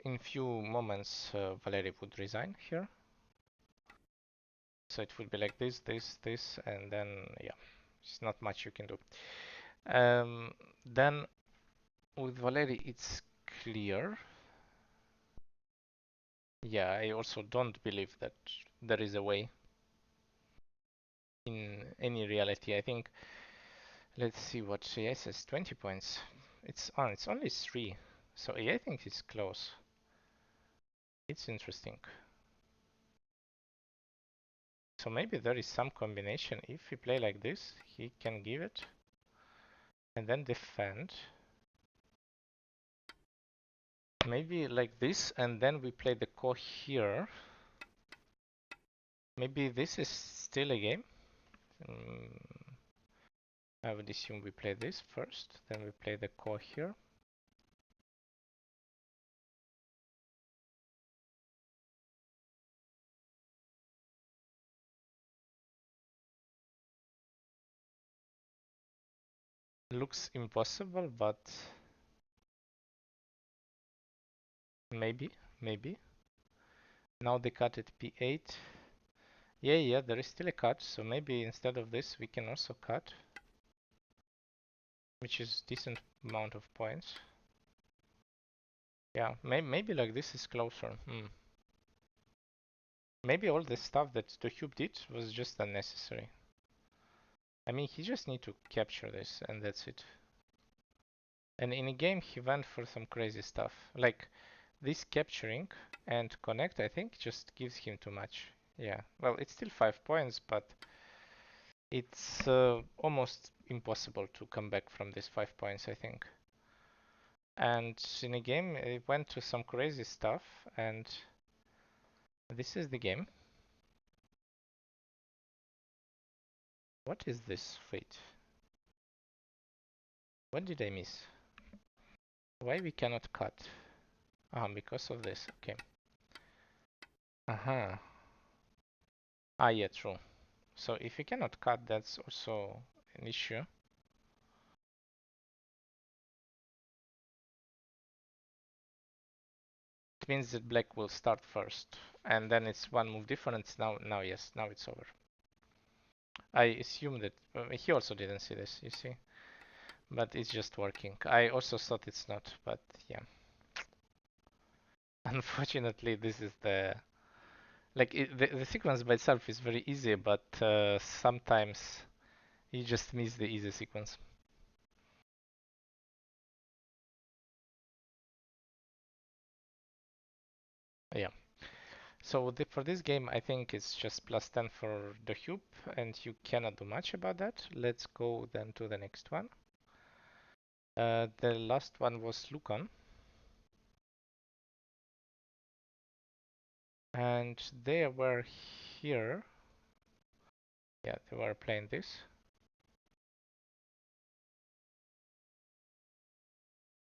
in few moments Valerii would resign here. So it would be like this, this, and then yeah, it's not much you can do. Then with Valerii, it's clear. Yeah, I also don't believe that there is a way in any reality. I think, let's see what AI says, 20 points. It's only 3. So AI thinks it's close. It's interesting. So maybe there is some combination. If we play like this, he can give it and then defend. Maybe like this, and then we play the core here. Maybe this is still a game. I would assume we play this first, then we play the core here. Looks impossible, but maybe. Now they cut at p8. Yeah, there is still a cut, so maybe instead of this we can also cut, which is decent amount of points. Yeah, maybe like this is closer. Maybe all the stuff that Dohyup did was just unnecessary. I mean, he just need to capture this and that's it. And in a game he went for some crazy stuff. Like this capturing and connect, I think, just gives him too much. Yeah, well, it's still 5 points, but it's almost impossible to come back from this 5 points, I think. And in a game, it went to some crazy stuff, and this is the game. What is this fate? What did I miss? Why we cannot cut? Because of this. Okay. Yeah, true. So if you cannot cut, that's also an issue. It means that black will start first, and then it's one move difference. Now yes, now it's over. I assume that he also didn't see this, you see, but it's just working. I also thought it's not, but yeah. Unfortunately, this is the the sequence by itself is very easy, but sometimes you just miss the easy sequence. Yeah. So for this game, I think it's just +10 for Dohyup, and you cannot do much about that. Let's go then to the next one. The last one was Lukan. And they were here. Yeah, they were playing this.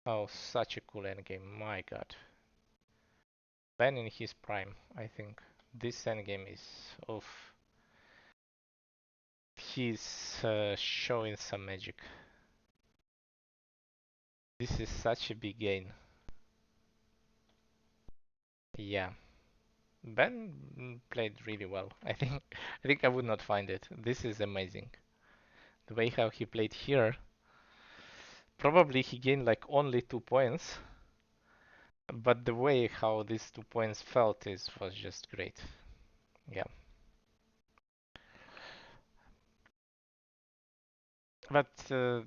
Oh, such a cool endgame, my god. Ben in his prime, I think. This endgame is oof. He's showing some magic. This is such a big gain. Yeah. Ben played really well. I think I would not find it. This is amazing. The way how he played here. Probably he gained like only 2 points. But the way how these 2 points felt was just great. Yeah. But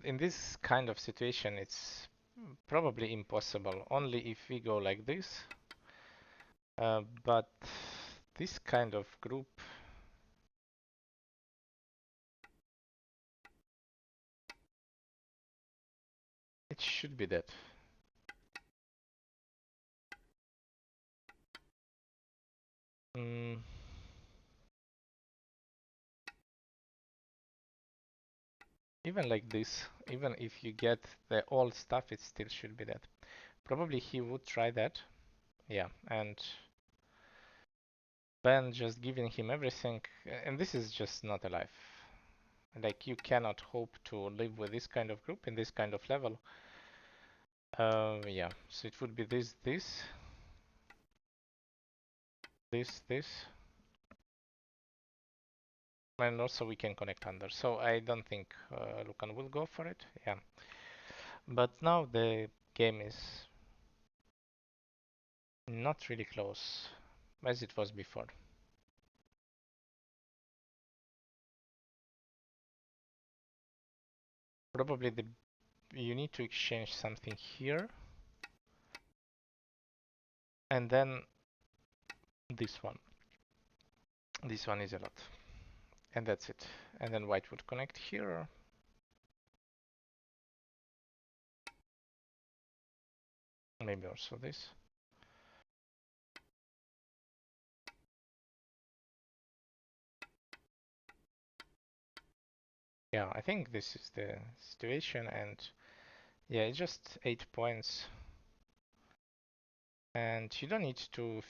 in this kind of situation, it's probably impossible. Only if we go like this. But this kind of group, it should be that. Even like this, even if you get the old stuff, it still should be that. Probably he would try that. Yeah, and Ben just giving him everything, and this is just not a life. Like you cannot hope to live with this kind of group in this kind of level. Yeah, so it would be this, this, And also we can connect under. So I don't think Lukan will go for it. Yeah. But now the game is not really close as it was before. Probably you need to exchange something here. And then this one. This one is a lot. And that's it. And then white would connect here. Maybe also this. Yeah, I think this is the situation, and yeah, it's just 8 points. And you don't need to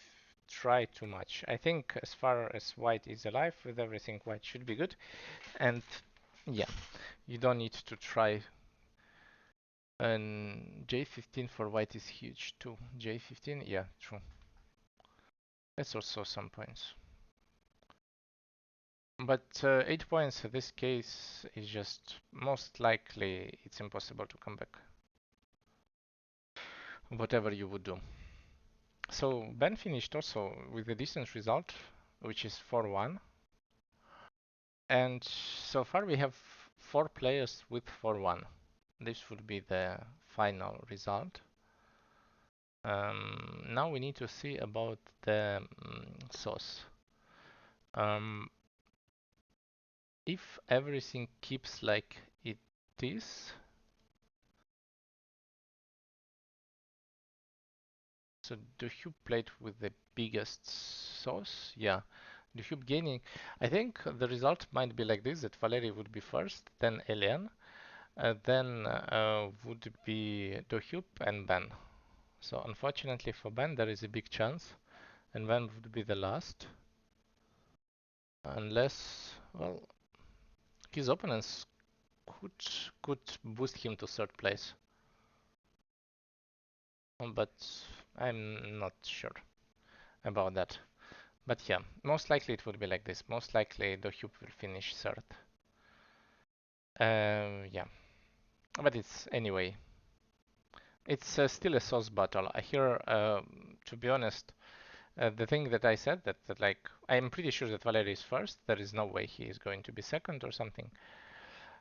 try too much. I think as far as white is alive with everything, white should be good. And yeah, you don't need to try. And J15 for white is huge too. J15, yeah, true. That's also some points. But 8 points in this case is just most likely it's impossible to come back. Whatever you would do. So Ben finished also with a decent result, which is 4-1. And so far we have 4 players with 4-1. This would be the final result. Now we need to see about the sauce. If everything keeps like it is, so Dohyup played with the biggest sauce, yeah. Dohyup gaining, I think the result might be like this, that Valerii would be first, then Elian, then would be Dohyup and Ben. So unfortunately for Ben, there is a big chance, and Ben would be the last, unless, well, his opponents could boost him to third place, but I'm not sure about that. But yeah, most likely it would be like this. Most likely Dohyup will finish third. Yeah, but it's anyway. It's still a sauce battle. I hear, to be honest, the thing that I said that like I'm pretty sure that Valerii is first. There is no way he is going to be second or something.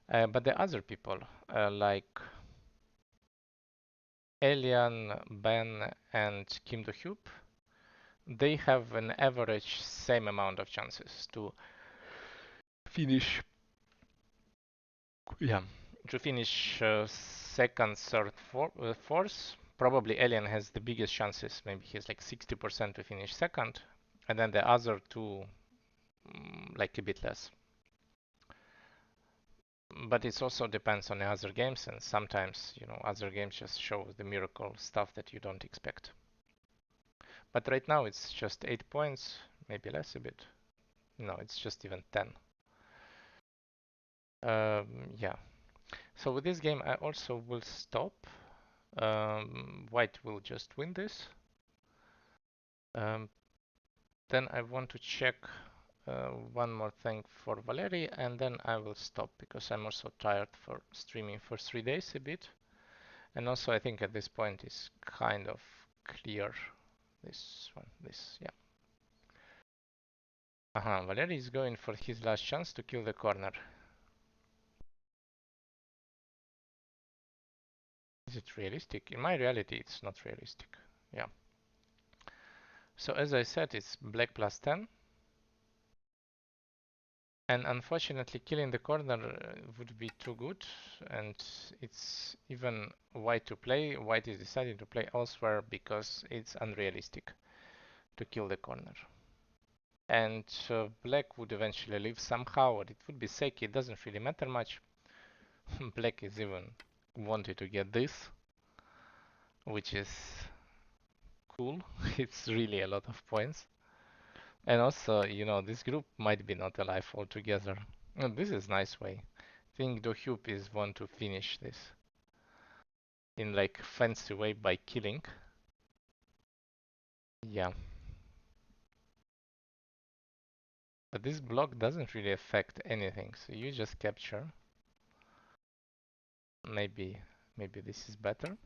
But the other people, like Elian, Ben, and Kim Do-hyup, they have an average same amount of chances to finish. Yeah, to finish second, third, fourth. Probably Elian has the biggest chances. Maybe he has like 60% to finish second, and then the other two like a bit less. But it also depends on the other games, and sometimes, you know, other games just show the miracle stuff that you don't expect. But right now it's just 8 points, maybe less a bit. No, it's just even 10. Yeah. So with this game, I also will stop. White will just win this. Um, then I want to check one more thing for Valerii, and then I will stop because I'm also tired for streaming for 3 days a bit. And also I think at this point is kind of clear. This one, yeah. Valerii is going for his last chance to kill the corner. Is it realistic? In my reality, it's not realistic. Yeah. So as I said, it's black plus 10. And unfortunately, killing the corner would be too good. And it's even white to play. White is deciding to play elsewhere because it's unrealistic to kill the corner. And black would eventually leave somehow, and it would be sake. It doesn't really matter much. Black is even wanted to get this, which is cool. It's really a lot of points. And also, you know, this group might be not alive altogether. And this is nice way. I think Dohyup is want to finish this in like fancy way by killing. Yeah. But this block doesn't really affect anything, so you just capture. Maybe this is better.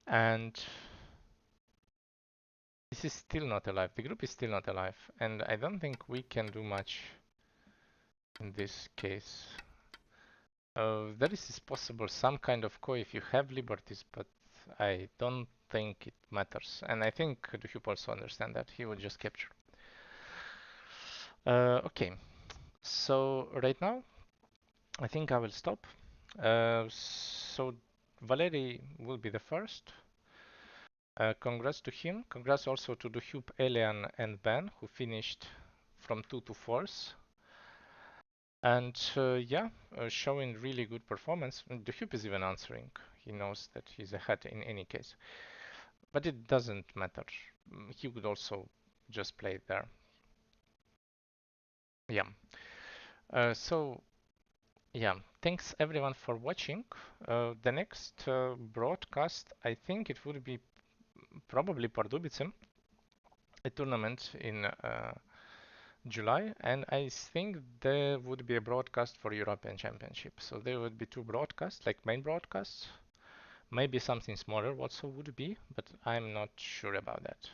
And this is still not alive. The group is still not alive, and I don't think we can do much in this case. There is possible some kind of co if you have liberties, but I don't think it matters. And I think Dohyup also understand that. He will just capture. Okay, so right now I think I will stop. So Valerii will be the first. Congrats to him. Congrats also to Dohyup, Elian, and Ben, who finished from 2 to 4s. And yeah, showing really good performance. Dohyup is even answering. He knows that he's ahead in any case. But it doesn't matter. He could also just play there. Yeah. So yeah, thanks everyone for watching. The next broadcast, I think it would be probably Pardubice, a tournament in July, and I think there would be a broadcast for European Championship. So there would be two broadcasts, like main broadcasts. Maybe something smaller also would be, but I'm not sure about that.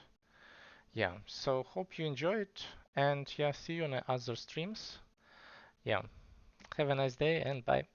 Yeah, so hope you enjoyed, and yeah, see you on other streams. Yeah, have a nice day and bye.